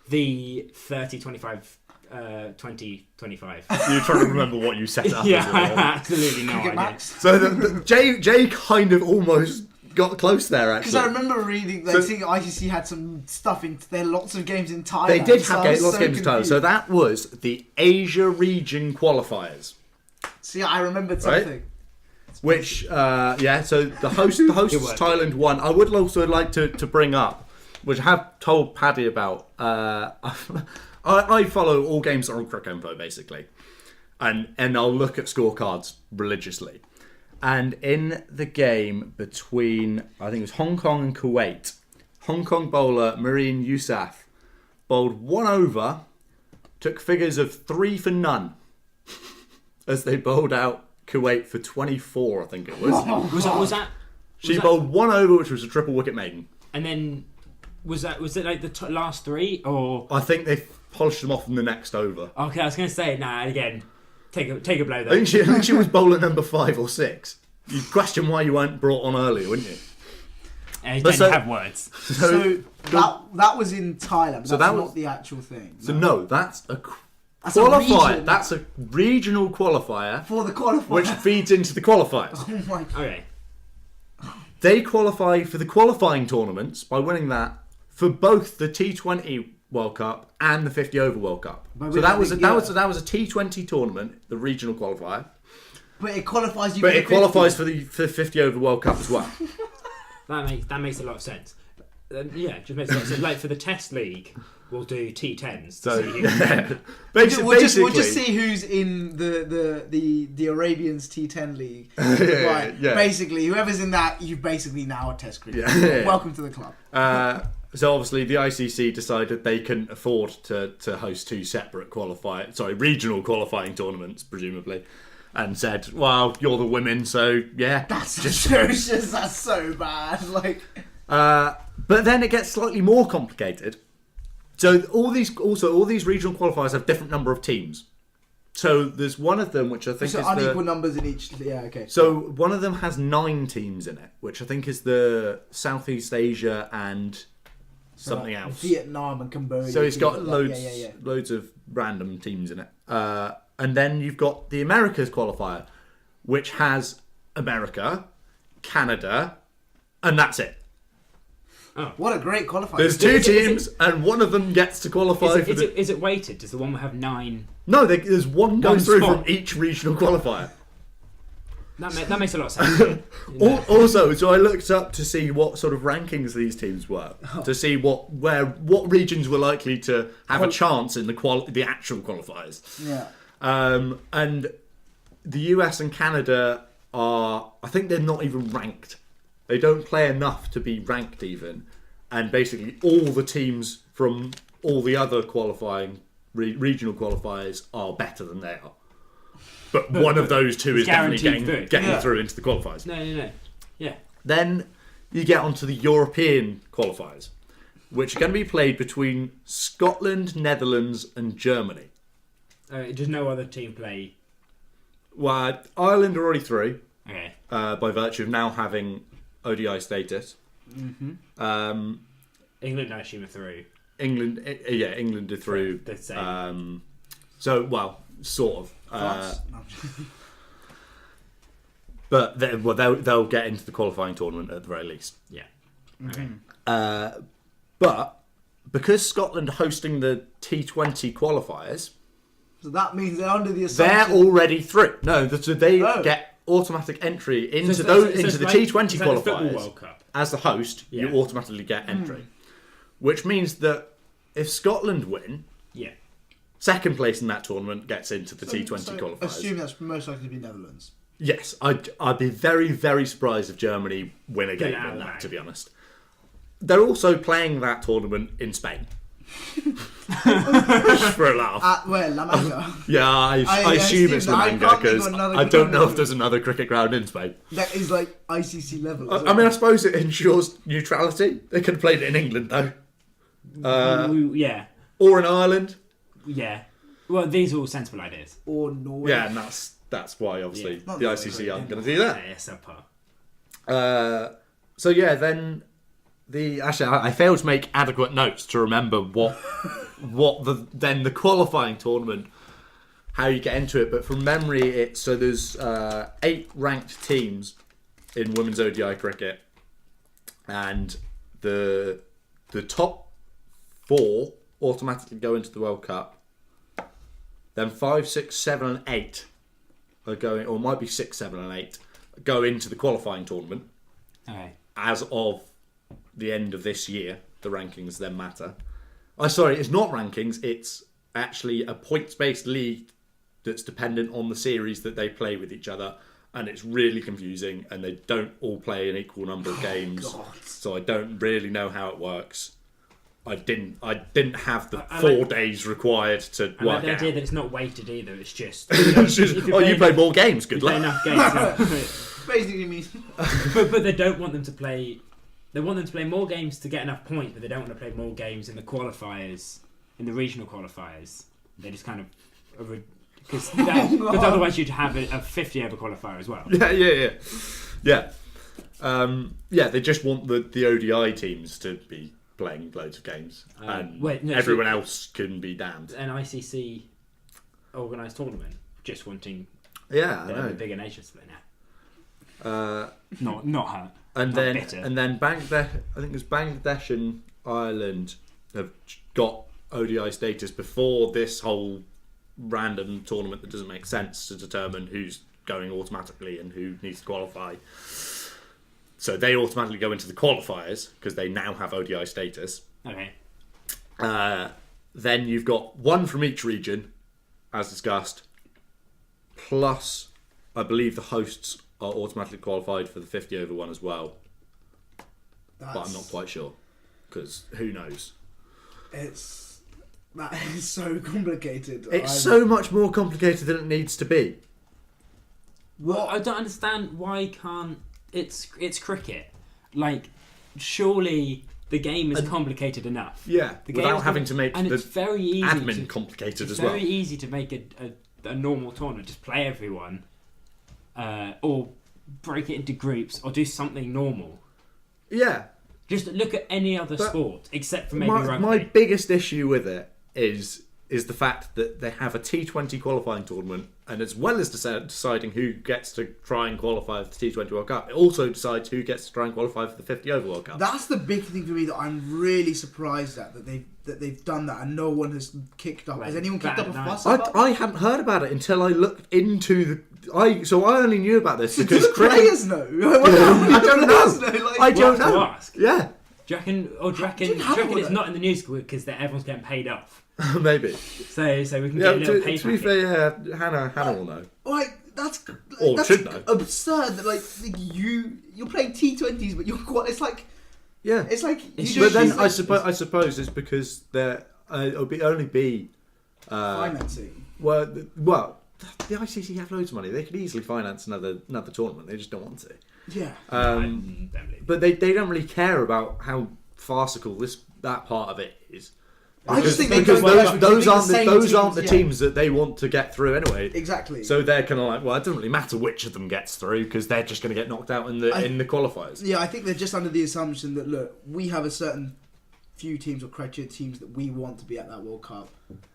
The 30-25. 20-25. You're trying to remember what you set up. Yeah, I absolutely no idea. Max? So Jay kind of almost got close there, actually. Because I remember reading, seeing ICC had some stuff in. There are lots of games in Thailand. They did have lots of games in Thailand. So that was the Asia region qualifiers. See, I remembered something. Right? Which, so the host is Thailand won. I would also like to bring up, which I have told Paddy about. I follow all games that are on Cricket Info, basically. And I'll look at scorecards religiously. And in the game between, I think it was Hong Kong and Kuwait, Hong Kong bowler Marine Yousaf bowled 1 over, took figures of 3 for none, as they bowled out Kuwait for 24, I think it was. Was that? She bowled 1 over, which was a triple wicket maiden. And then, was it like the last 3, or? I think they polished them off in the next over. Okay, I was going to say, again, take a blow though. I think she was bowler number 5 or 6. You'd question why you weren't brought on earlier, wouldn't you? You don't have words. So that was in Thailand. But that's not the actual thing. So no, that's a qualifier. That's a regional qualifier for the qualifier, which feeds into the qualifiers. Oh my God. Okay. They qualify for the qualifying tournaments by winning that for both the T20 World Cup and the 50 over World Cup. So that was a T20 tournament, the regional qualifier. But it qualifies you. But it qualifies for the 50 over World Cup as well. That makes a lot of sense. Yeah, it just makes a lot of sense. Like for the Test League, we'll do T10s. So we'll just see who's in the Arabians T10 league. Right. Yeah. Basically, whoever's in that, you've basically now a Test cricket. Yeah. Welcome to the club. So obviously the ICC decided they couldn't afford to host 2 separate regional qualifying tournaments, presumably, and said, "Well, you're the women, so yeah." That's atrocious. That's so bad. But then it gets slightly more complicated. So all these regional qualifiers have different number of teams. So there's one of them which I think is unequal numbers in each. Yeah, okay. So one of them has 9 teams in it, which I think is the Southeast Asia and something else. Vietnam and Cambodia. So it's got loads of random teams in it. And then you've got the Americas qualifier, which has America, Canada, and that's it. Oh. What a great qualifier. There's 2 teams, and one of them gets to qualify Is it weighted? Does the one have 9? No, there's one goes through from each regional qualifier. That makes a lot of sense. Also, so I looked up to see what sort of rankings these teams were, to see what regions were likely to have a chance in the actual qualifiers. Yeah. And the US and Canada I think they're not even ranked. They don't play enough to be ranked even. And basically all the teams from all the other qualifying regional qualifiers are better than they are. But one of those 2 is definitely getting through into the qualifiers. No. Yeah. Then you get onto the European qualifiers. which are going to be played between Scotland, Netherlands, and Germany. Does no other team play? Well, Ireland are already through Okay. by virtue of now having ODI status. Mm-hmm. England, I assume, are through. England are through. The same. Sort of. France? No. But they'll get into the qualifying tournament at the very least. Yeah. Okay. But because Scotland are hosting the T20 qualifiers, So that means they're under the assumption. they're already through. No, so they Oh. get automatic entry into So the it's like- T20 it's like the Football qualifiers. World Cup. As the host, you Yeah. automatically get entry. Which means that if Scotland win, Yeah. second place in that tournament gets into the So- T20 so qualifiers. Assume that's most likely to be Netherlands. Yes, I'd be very, very surprised if Germany win a game out of in the that, bag. to be honest. They're also playing that tournament in Spain. For a laugh. At where? La Manga. Yeah, I assume it's that. I La Manga can't think because of another I don't know ground. if there's another cricket ground in Spain. That is like ICC level. I mean, I suppose it ensures neutrality. They could have played it in England, though. Yeah. Or in Ireland. Yeah. Well, these are all sensible ideas. Or Norway. Yeah, and that's why, obviously, Yeah. Not the Norway, ICC aren't yeah. going to do that. Yeah, subpar. So yeah, then I failed to make adequate notes to remember what the qualifying tournament, how you get into it. But from memory, there's 8 ranked teams in women's ODI cricket, and the top 4 automatically go into the World Cup. Then 5, 6, 7, and 8 are going, or it might be 6, 7, and 8 go into the qualifying tournament. Okay. As of the end of this year, the rankings then matter. It's not rankings, it's actually a points-based league that's dependent on the series that they play with each other, and it's really confusing, and they don't all play an equal number of games, so I don't really know how it works. I didn't have the I 4 like- days required to I like work the out. idea that it's not weighted either. It's just. It's just, if you play more games, good play luck. enough games. Basically means. but they don't want them to play. They want them to play more games to get enough points, but they don't want to play more games in the qualifiers, in the regional qualifiers. They just kind of because otherwise you'd have a 50 over qualifier as well. Yeah. They just want the ODI teams to be playing loads of games, and everyone else can be damned. An ICC organised tournament, just wanting Yeah, I the know. bigger nations to play now. Not her. And Not then bitter. and then Bangladesh, I think it was Bangladesh and Ireland have got ODI status before this whole random tournament that doesn't make sense to determine who's going automatically and who needs to qualify. So they automatically go into the qualifiers because they now have ODI status. Okay. Then you've got one from each region, as discussed, plus I believe the hosts are automatically qualified for the 50 over one as well. But I'm not quite sure because who knows? That is so complicated. It's so much more complicated than it needs to be. Well, I don't understand why can't it's cricket. Like, surely the game is complicated enough. Yeah, The without game's having to make and the it's very easy admin complicated as well. It's very easy to make a normal tournament. Just play everyone, or break it into groups, or do something normal. Yeah. Just look at any other sport except for maybe rugby. My biggest issue with it is the fact that they have a T20 qualifying tournament, and as well as deciding who gets to try and qualify for the T20 World Cup, it also decides who gets to try and qualify for the 50 over World Cup. That's the big thing for me that I'm really surprised at, that they've done that and no one has kicked up. Has anyone kicked up a fuss about I hadn't heard about it until I looked into I only knew about this because do the players know? I don't know. I don't We'll know. have to ask. Yeah, Do you reckon it's not in the news because everyone's getting paid off? maybe. So we can Yeah, get a little pay to be packet. fair, yeah, Hannah will know. Like that's should know. absurd. That like you're playing T20s, but it's like Yeah, it's like. but then I suppose it's because there it'll only be financing. Well, the ICC have loads of money. They could easily finance another tournament. They just don't want to. Yeah. I don't believe it. But they don't really care about how farcical this that part of it is. I just think because those aren't the yeah. teams that they want to get through anyway. Exactly. So they're kind of like, well, it doesn't really matter which of them gets through because they're just going to get knocked out in the qualifiers. Yeah, I think they're just under the assumption that look, we have a certain few teams or criteria teams that we want to be at that World Cup.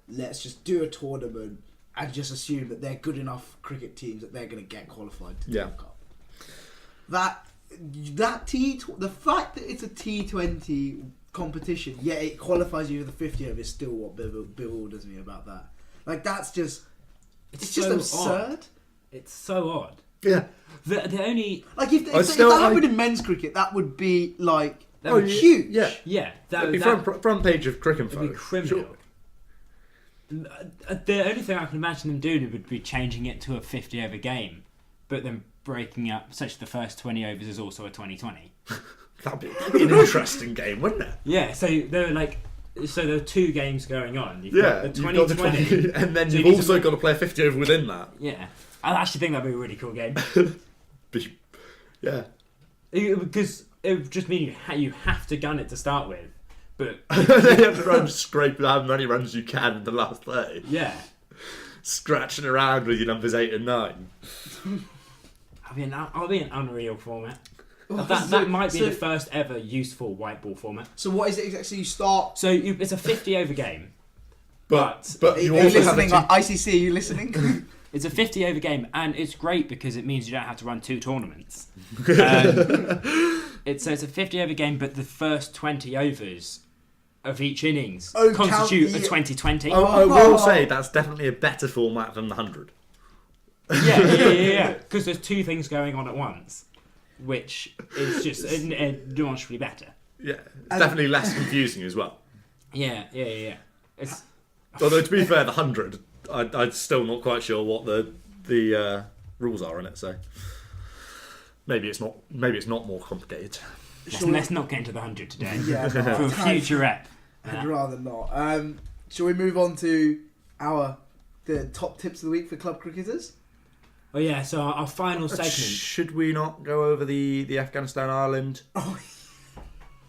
Let's just do a tournament and just assume that they're good enough cricket teams that they're going to get qualified to the World Cup. The fact that it's a T20 competition, yet it qualifies you to the 50 over is still what bewilders me about that. Like that's just it's just so absurd. Odd. It's so odd. Yeah. The only like if that happened in men's cricket, that would be like huge. Yeah. That would be front page of Cricket Info. It'd be criminal. Sure. The only thing I can imagine them doing would be changing it to a 50 over game, but then breaking up such the first 20 overs is also a 20-20. That'd be an interesting game, wouldn't it? Yeah, so there are 2 games going on. You've Yeah, got the 20-20, and then so you've also got to play a 50 over within that. Yeah, I actually think that'd be a really cool game. Yeah, because it would just mean you have to gun it to start with, but you have to scrape how many runs you can in the last 30. Yeah, scratching around with your numbers 8 and 9. I'll be an unreal format. That might be the first ever useful white ball format. So what is it exactly? You start. So it's a 50 over game, but you also listening? ICC, are you listening? It's a 50 over game, and it's great because it means you don't have to run 2 tournaments. It's a 50 over game, but the first 20 overs of each innings constitute a 20-20. I will say that's definitely a better format than the 100. Yeah. Because there's 2 things going on at once, which is just demonstrably better. Yeah, it's definitely less confusing as well. Yeah. Although to be fair, the 100, I'm still not quite sure what the rules are in it. So maybe it's not more complicated. Let's not get into the 100 today. Yeah, for a future ep. I'd rather not. Shall we move on to the top tips of the week for club cricketers? Oh yeah, so our final segment. Should we not go over the Afghanistan Ireland? Oh,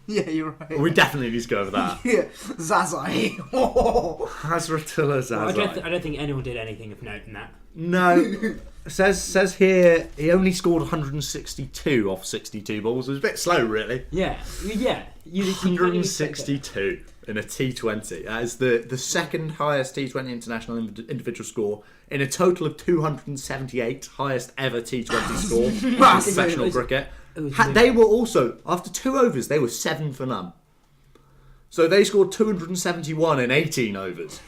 yeah, you're right. Well, we definitely need to go over that. Yeah, Zazai. Hazratullah Zazai. Well, I don't think anyone did anything of note in that. No. Says here he only scored 162 off 62 balls. It was a bit slow, really. Yeah. 162 in a T20. That is the second highest T20 international individual score in a total of 278, highest ever T20 score in professional cricket. They were also, after 2 overs, they were 7 for none. So they scored 271 in 18 overs.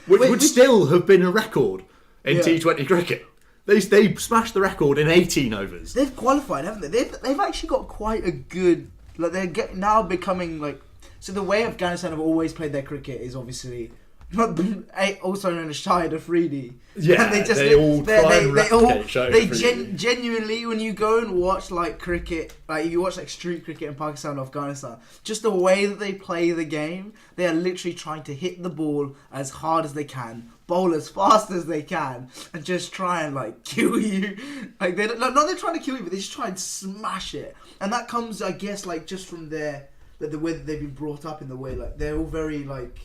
which would still have been a record in T20 cricket. They smashed the record in 18 overs. They've qualified, haven't they? They've actually got quite a good... Like they're now becoming like... So the way Afghanistan have always played their cricket is obviously... also known as Shahid Afridi. Yeah, and genuinely, when you go and watch like cricket, like if you watch like street cricket in Pakistan or Afghanistan, just the way that they play the game, they are literally trying to hit the ball as hard as they can, bowl as fast as they can, and just try and like kill you. Like they're not trying to kill you, but they just try and smash it. And that comes, I guess, like just from the way that they've been brought up, in the way like they're all very like.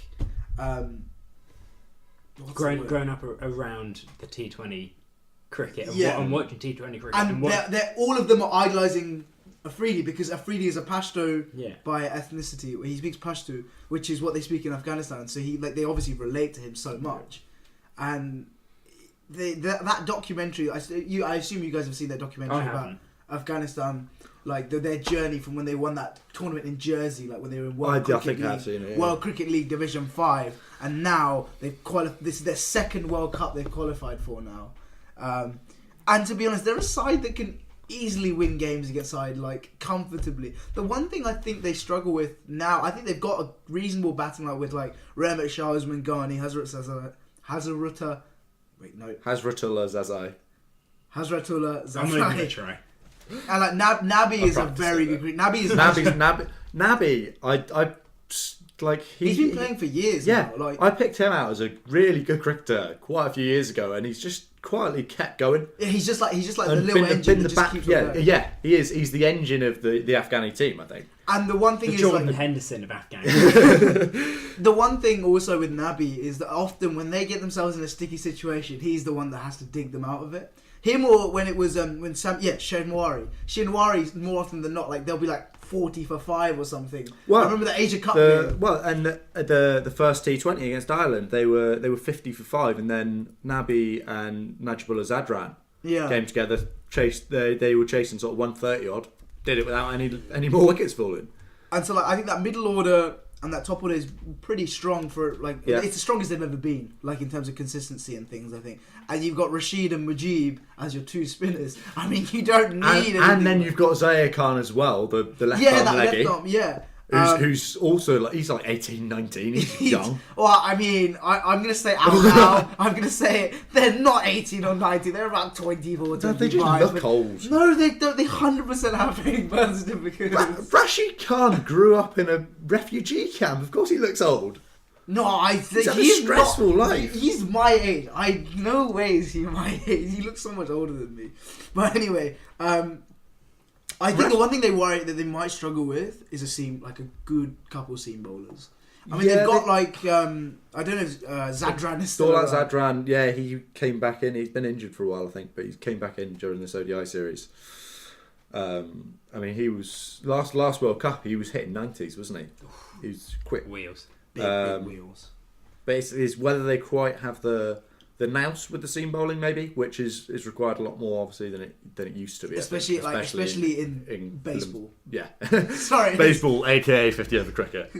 Grown up around the T20 cricket and watching T20 cricket. And they're all of them are idolising Afridi because Afridi is a Pashto by ethnicity. He speaks Pashto, which is what they speak in Afghanistan. So they obviously relate to him so much. And that documentary, I assume you guys have seen that documentary about Afghanistan. Like their journey from when they won that tournament in Jersey, like when they were in World Cricket League Division 5, and now they've qualified. This is their second World Cup they've qualified for now. And to be honest, they're a side that can easily win games against side like comfortably. The one thing I think they struggle with now, I think they've got a reasonable batting line with like Rahmat Shah, Usman Ghani, Hazratullah Zazai. I'm not even gonna try. And like Nabi is a very good cricket. Nabi, I like he's been playing for years. Yeah, now. Like I picked him out as a really good cricketer quite a few years ago, and he's just quietly kept going. He's just like the And little engine that just keeps on going. yeah, he is. He's the engine of the Afghani team, I think. And the one thing The is Jordan like Henderson of Afghan. the one thing also with Nabi is that often when they get themselves in a sticky situation, he's the one that has to dig them out of it. Him or when it was Shinwari more often than not, like they'll be like 40 for 5 or something. Well, I remember the Asia Cup game. The first T20 against Ireland, they were 50 for 5, and then Nabi and Najibullah Zadran came together. They were chasing sort of 130 odd. Did it without any more wickets falling. And so like I think that middle order and that top order is pretty strong for like it's the strongest they've ever been, like in terms of consistency and things, I think. And you've got Rashid and Mujib as your 2 spinners. I mean, you don't need and then you've got Zaire Khan as well, the left arm leggy. Left arm, who's also like, he's like 18, 19, he's young. Well, I mean, I'm going to say out now, I'm going to say it, they're not 18 or 19, they're about 24, 25. They just look old. No, they don't, they 100% have fake birth certificates. Rashid Khan grew up in a refugee camp, of course he looks old. No, I think he's had a stressful life. He's my age. No way is he my age. He looks so much older than me. But anyway, I think the one thing they worry that they might struggle with is a good couple seam bowlers. I mean, they've got I don't know if Zadran is still around. Zadran, yeah, he came back in. He's been injured for a while, I think, but he came back in during this ODI series. I mean, he was last World Cup. He was hitting 90s, wasn't he? He was quick Wheels. Big wheels. But it's whether they quite have the nous with the seam bowling, maybe, which is required a lot more obviously than it used to be. Especially in baseball. Yeah. Sorry. Baseball, aka 50 over cricket.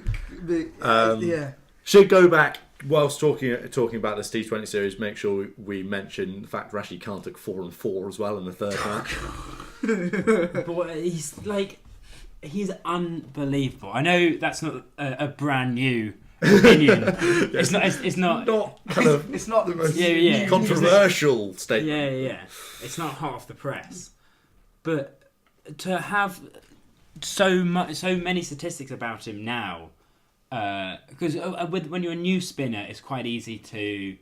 Yeah. Should go back whilst talking about this T20 series. Make sure we mention the fact Rashid Khan took 4 and 4 as well in the third match. But he's unbelievable. I know that's not a brand new opinion. It's not kind of it's not the most controversial statement. Yeah. It's not hot off the press. But to have so many statistics about him now, because when you're a new spinner, it's quite easy to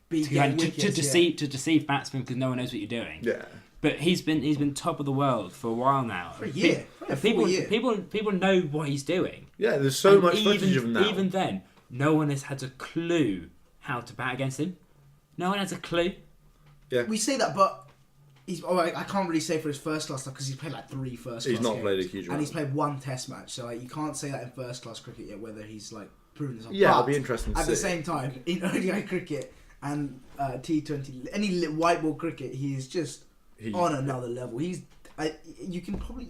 deceive batsmen because no one knows what you're doing. Yeah. But he's been top of the world for a while now. For a year. People know what he's doing. Yeah, there's so much footage of him now. Even then, no one has had a clue how to bat against him. No one has a clue. Yeah. We say that, but I can't really say for his first class stuff because he's played like 3 first class games. He's not games, played a huge amount. And he's played 1 test match, so like you can't say that in first class cricket yet whether he's like proven himself. Yeah, but it'll be interesting to see. At the same time, in ODI cricket and T20, any white ball cricket, he is just on another level. He probably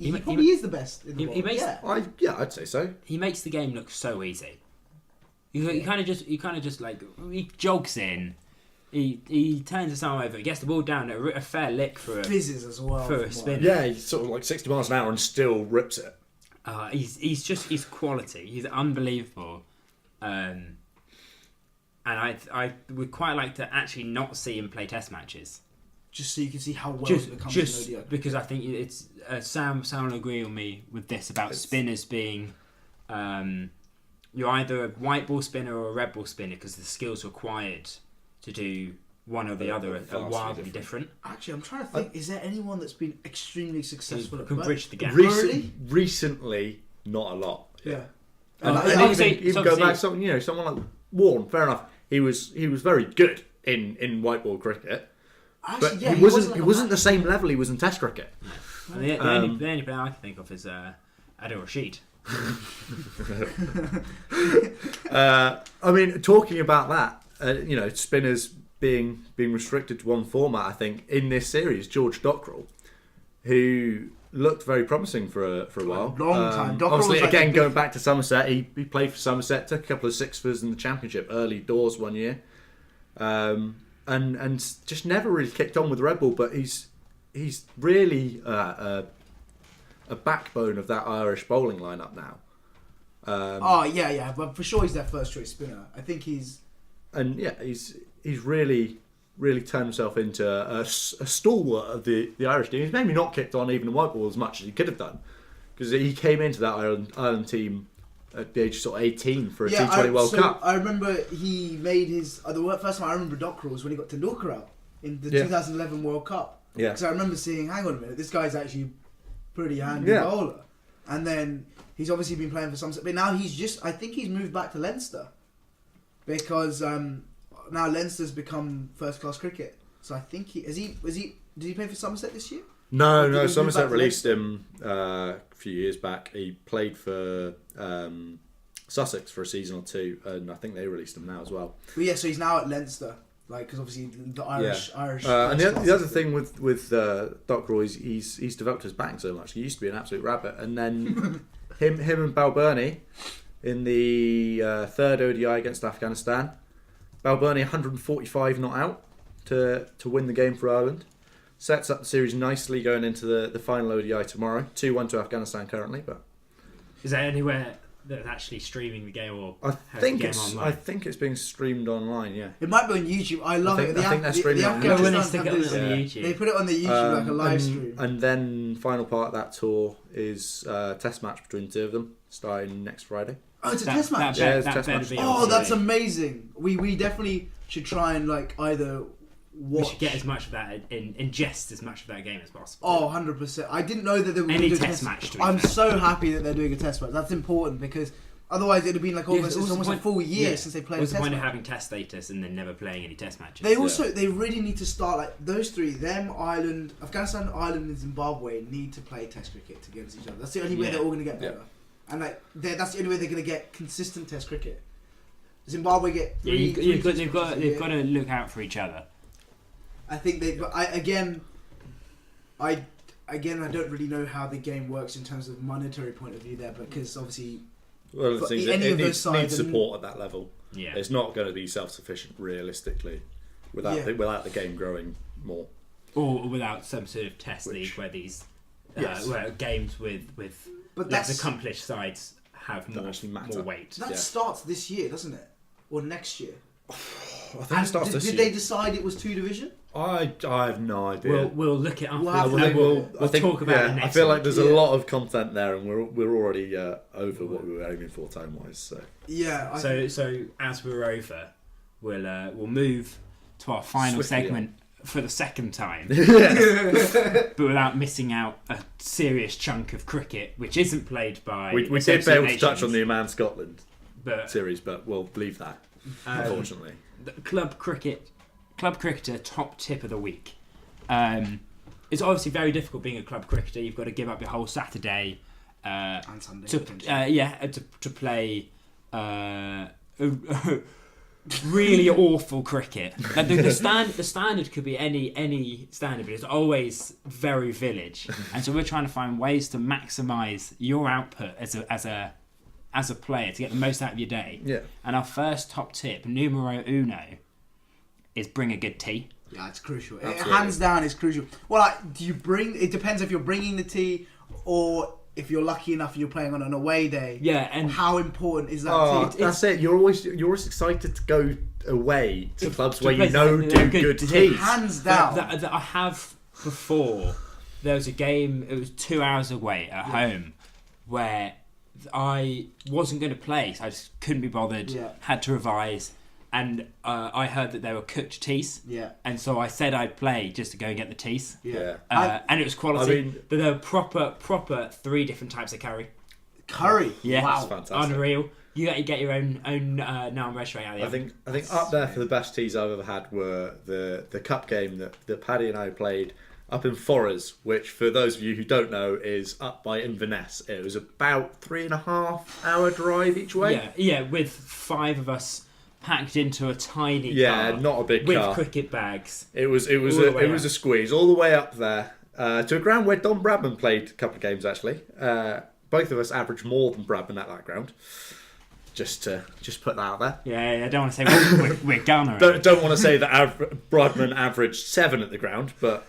is the best in the world. I'd say so. He makes the game look so easy. You kind of just like he jogs in, he turns the arm over, he gets the ball down at a fair lick for a fizzes as well for a spin. Yeah, he's sort of like 60 miles an hour and still rips it. He's quality. He's unbelievable. And I would quite like to actually not see him play test matches. Just so you can see how well it becomes in ODI. Because I think it's Sam will agree with me with this about spinners being you're either a white ball spinner or a red ball spinner because the skills required to do one or the other are wildly different. Actually, I'm trying to think, is there anyone that's been extremely successful at can bridge the gap? Recently, not a lot. Yeah. Even go back, someone like Warren, fair enough. He was very good in white ball cricket. Actually, but he wasn't the same level he was in Test cricket. The only player I can think of is Adil Rashid. I mean, talking about that, spinners being restricted to one format. I think in this series, George Dockrell, who looked very promising for a while, long time. Obviously, again going back to Somerset, he played for Somerset, took a couple of sixers in the Championship early doors one year. And just never really kicked on with Red Bull, but he's really a backbone of that Irish bowling lineup now. But for sure he's their first choice spinner. I think he's really turned himself into a stalwart of the Irish team. He's maybe not kicked on even in white ball as much as he could have done because he came into that Ireland team at the age of sort of 18 for a T20 World Cup. I remember he made his... the first time I remember Dockrell was when he got Tendulkar out. in the Yeah. 2011 World Cup. Yeah. Because I remember seeing, hang on a minute, this guy's actually pretty handy Yeah. bowler. And then he's obviously been playing for Somerset, but now I think he's moved back to Leinster because now Leinster's become first class cricket. So I think did he play for Somerset this year? No, Or did he move Somerset back to released Leinster? him a few years back. He played for Sussex for a season or two, and I think they released him now as well. But yeah, so he's now at Leinster, like because obviously the Irish. And the other thing with Doc Roy is he's developed his batting so much. He used to be an absolute rabbit, and then him and Balbirnie in the third ODI against Afghanistan. Balbirnie 145 not out to win the game for Ireland. Sets up the series nicely going into the final ODI tomorrow. 2-1 to Afghanistan currently, but Is there anywhere that's actually streaming the game or I has think the game it's online? being streamed online. Yeah. It might be on YouTube. I love I think it. they're streaming it on Go in and Afghanistan stick it have on this- the Yeah. YouTube. They put it on the YouTube like a live and, stream. and then final part of that tour is a test match between the two of them starting next Friday. Oh, it's a test match. Yeah, it's a that test better match. be Oh, on that's TV. amazing. We definitely should try and like either We watch. should get as much of that, ingest as much of that game as possible. Oh, 100%. I didn't know that they were going Any to do a test match, to be I'm fair. so happy that they're doing a test match. That's important because otherwise it would have been like almost, Yeah, it's almost a full year since they played a What's the test point of match. having test status and then never playing any test matches? They really need to start like those three. Afghanistan, Ireland, and Zimbabwe need to play test cricket against each other. That's the only way Yeah. they're all going to get better. And like that's the only way they're going to get consistent test cricket. Zimbabwe get Yeah, three they've test got matches a year. to look out for each other. I think they. But I don't really know how the game works in terms of monetary point of view there, because obviously Well, the But thing is, any it of those needs sides are- support at that level. Yeah. It's not going to be self-sufficient realistically without Yeah. without the game growing more. Or without some sort of test Which- league where these Yes. where games with But less that's accomplished sides have That more, actually matter. more weight. that Yeah. starts this year, doesn't it, or next year? I think it starts did, this did year. they decide it was two division? I have no idea. We'll look it up. We'll and have to we'll, look we'll, at it. we'll talk about it I next feel week. like there's Yeah. a lot of content there, and we're already over what we were aiming for time wise. So Yeah. So as we're over, we'll move to our final Swiftly segment for the second time, yes. but without missing out a serious chunk of cricket, which isn't played by. we did be Associate able to touch on Nations, the Oman Scotland but series, but we'll leave that unfortunately. the club cricketer top tip of the week. It's obviously very difficult being a club cricketer. You've got to give up your whole Saturday and Sunday. to potentially. to play really awful cricket. Like the standard could be any standard, but it's always very village. And so we're trying to find ways to maximise your output as a player to get the most out of your day. Yeah. And our first top tip, numero uno, is bring a good tea. Yeah, it's crucial. Absolutely. Hands down, it's crucial. Well, do you bring? It depends if you're bringing the tea, or if you're lucky enough you're playing on an away day. Yeah, and How important is that Oh, tea? that's it. You're always excited to go away to clubs where you places know that do are good good teas. Hands down. that I have before. There was a game. It was 2 hours away at home, where I wasn't going to play. So I just couldn't be bothered. Yeah. Had to revise, and I heard that there were cooked teas, Yeah. and so I said I'd play just to go and get the teas. Yeah. And it was quality. I mean- but there were proper 3 different types of curry. Curry. Yeah, Wow. That's fantastic. unreal. You get your own Naam restaurant out of the I oven. think up there for the best teas I've ever had were the cup game that Paddy and I played up in Forres, which for those of you who don't know is up by Inverness. It was about 3.5 hour drive each way. Yeah, with 5 of us packed into a tiny car. Not a big with car. cricket bags. It was All the way a up. squeeze all the way up there to a ground where Don Bradman played a couple of games actually. Both of us averaged more than Bradman at that ground. Just put that out there. Yeah, I don't want to say we're Ghana. Don't want to say that Bradman averaged 7 at the ground, but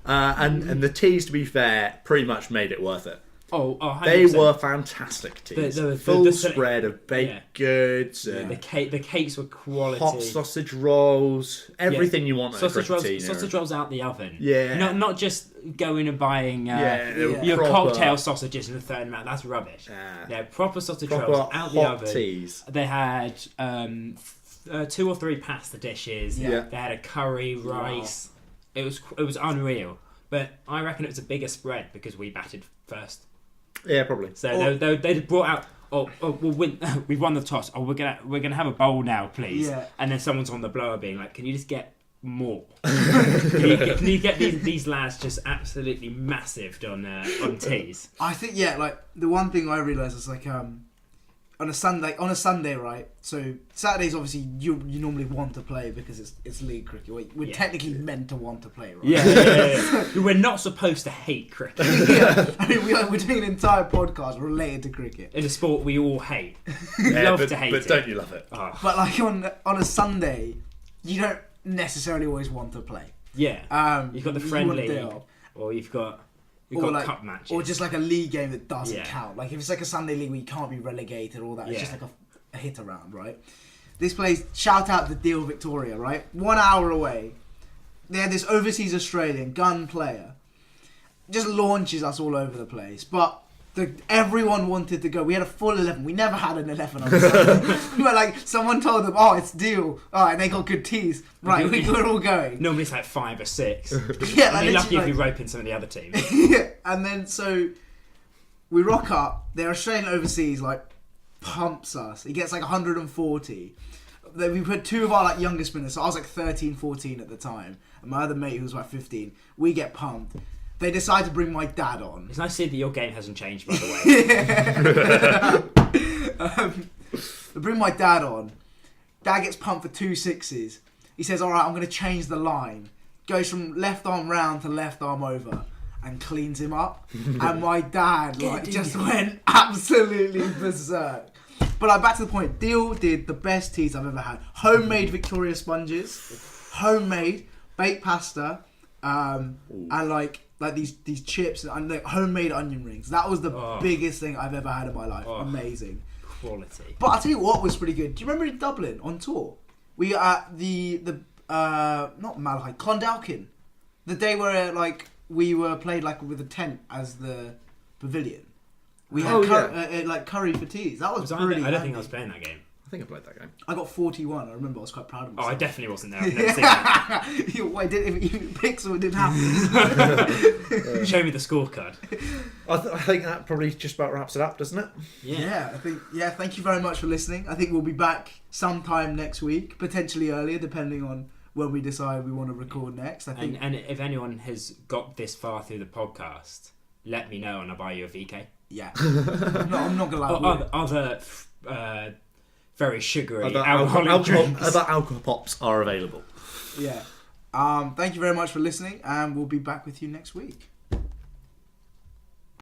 and the teas, to be fair, pretty much made it worth it. Oh, 100%. They were fantastic teas. The Full spread of baked goods and The cakes were quality. hot sausage rolls, everything you want. Sausage at a rolls, tea, sausage rolls out the oven. Yeah. Not just going and buying they were your proper- cocktail sausages in the third amount. That's rubbish. Yeah. Yeah, proper sausage Proper rolls out the hot oven. teas. They had 2 or 3 pasta dishes. Yeah. They had a curry, rice. It was unreal. But I reckon it was a bigger spread because we batted first. Yeah, probably. So they brought out. We've won the toss. We're gonna have a bowl now, please. Yeah. And then someone's on the blower being like, "Can you just get more? can you get these lads just absolutely massive on teas?" I think like the one thing I realised is like on a Sunday, right? So Saturdays obviously you normally want to play because it's league cricket. We're technically meant to want to play, right? Yeah. We're not supposed to hate cricket. Yeah. I mean we're doing an entire podcast related to cricket. In a sport we all hate. We love to hate but it. don't you love it? Oh. But like on a Sunday, you don't necessarily always want to play. Yeah. You've got the you friendly, want a day off. or you've got like, cup matches, or just like a league game that doesn't Yeah. count. Like if it's like a Sunday league where you can't be relegated, all that. It's Yeah. just like a hit around, right? This place, shout out to Deal Victoria, right? 1 hour away. They had this overseas Australian gun player. Just launches us all over the place, but everyone wanted to go. We had a full 11. We never had an 11 on Sunday. But like someone told them, "Oh, it's Deal." Oh, and they got good teas. Right, we're all going. Normally it's like 5 or 6. Yeah, And you're lucky if like, you rope in some of the other teams. yeah, and then so we rock up. Their Australian overseas like pumps us. He gets like 140. Then we put 2 of our like younger spinners. So I was like 13, 14 at the time, and my other mate who was about 15. We get pumped. They decide to bring my dad on. It's nice to see that your game hasn't changed, by the way. They bring my dad on. Dad gets pumped for 2 sixes. He says, "All right, I'm going to change the line." Goes from left arm round to left arm over and cleans him up. And my dad just went absolutely berserk. But like back to the point, Deal did the best teas I've ever had. Homemade Victoria sponges, homemade baked pasta, and like these chips and like homemade onion rings. That was the biggest thing I've ever had in my life. Amazing. Quality. But I'll tell you what was pretty good. Do you remember in Dublin on tour? We were at the not Malahide, Clondalkin. The day where like we were played like with a tent as the pavilion. We had like curry for teas. That was pretty. I don't think I was playing that game. I think I played that game. I got 41. I remember I was quite proud of Oh, myself. I definitely wasn't there. I've never seen that. If Pixel didn't happen. Show me the scorecard. I think that probably just about wraps it up, doesn't it? Yeah, I think. Yeah, thank you very much for listening. I think we'll be back sometime next week, potentially earlier, depending on when we decide we want to record next. I think. And if anyone has got this far through the podcast, let me know and I'll buy you a VK. Yeah, I'm not gonna lie. Other very sugary Other alcoholic drinks. Other alcohol pops are available. Yeah. Thank you very much for listening, and we'll be back with you next week.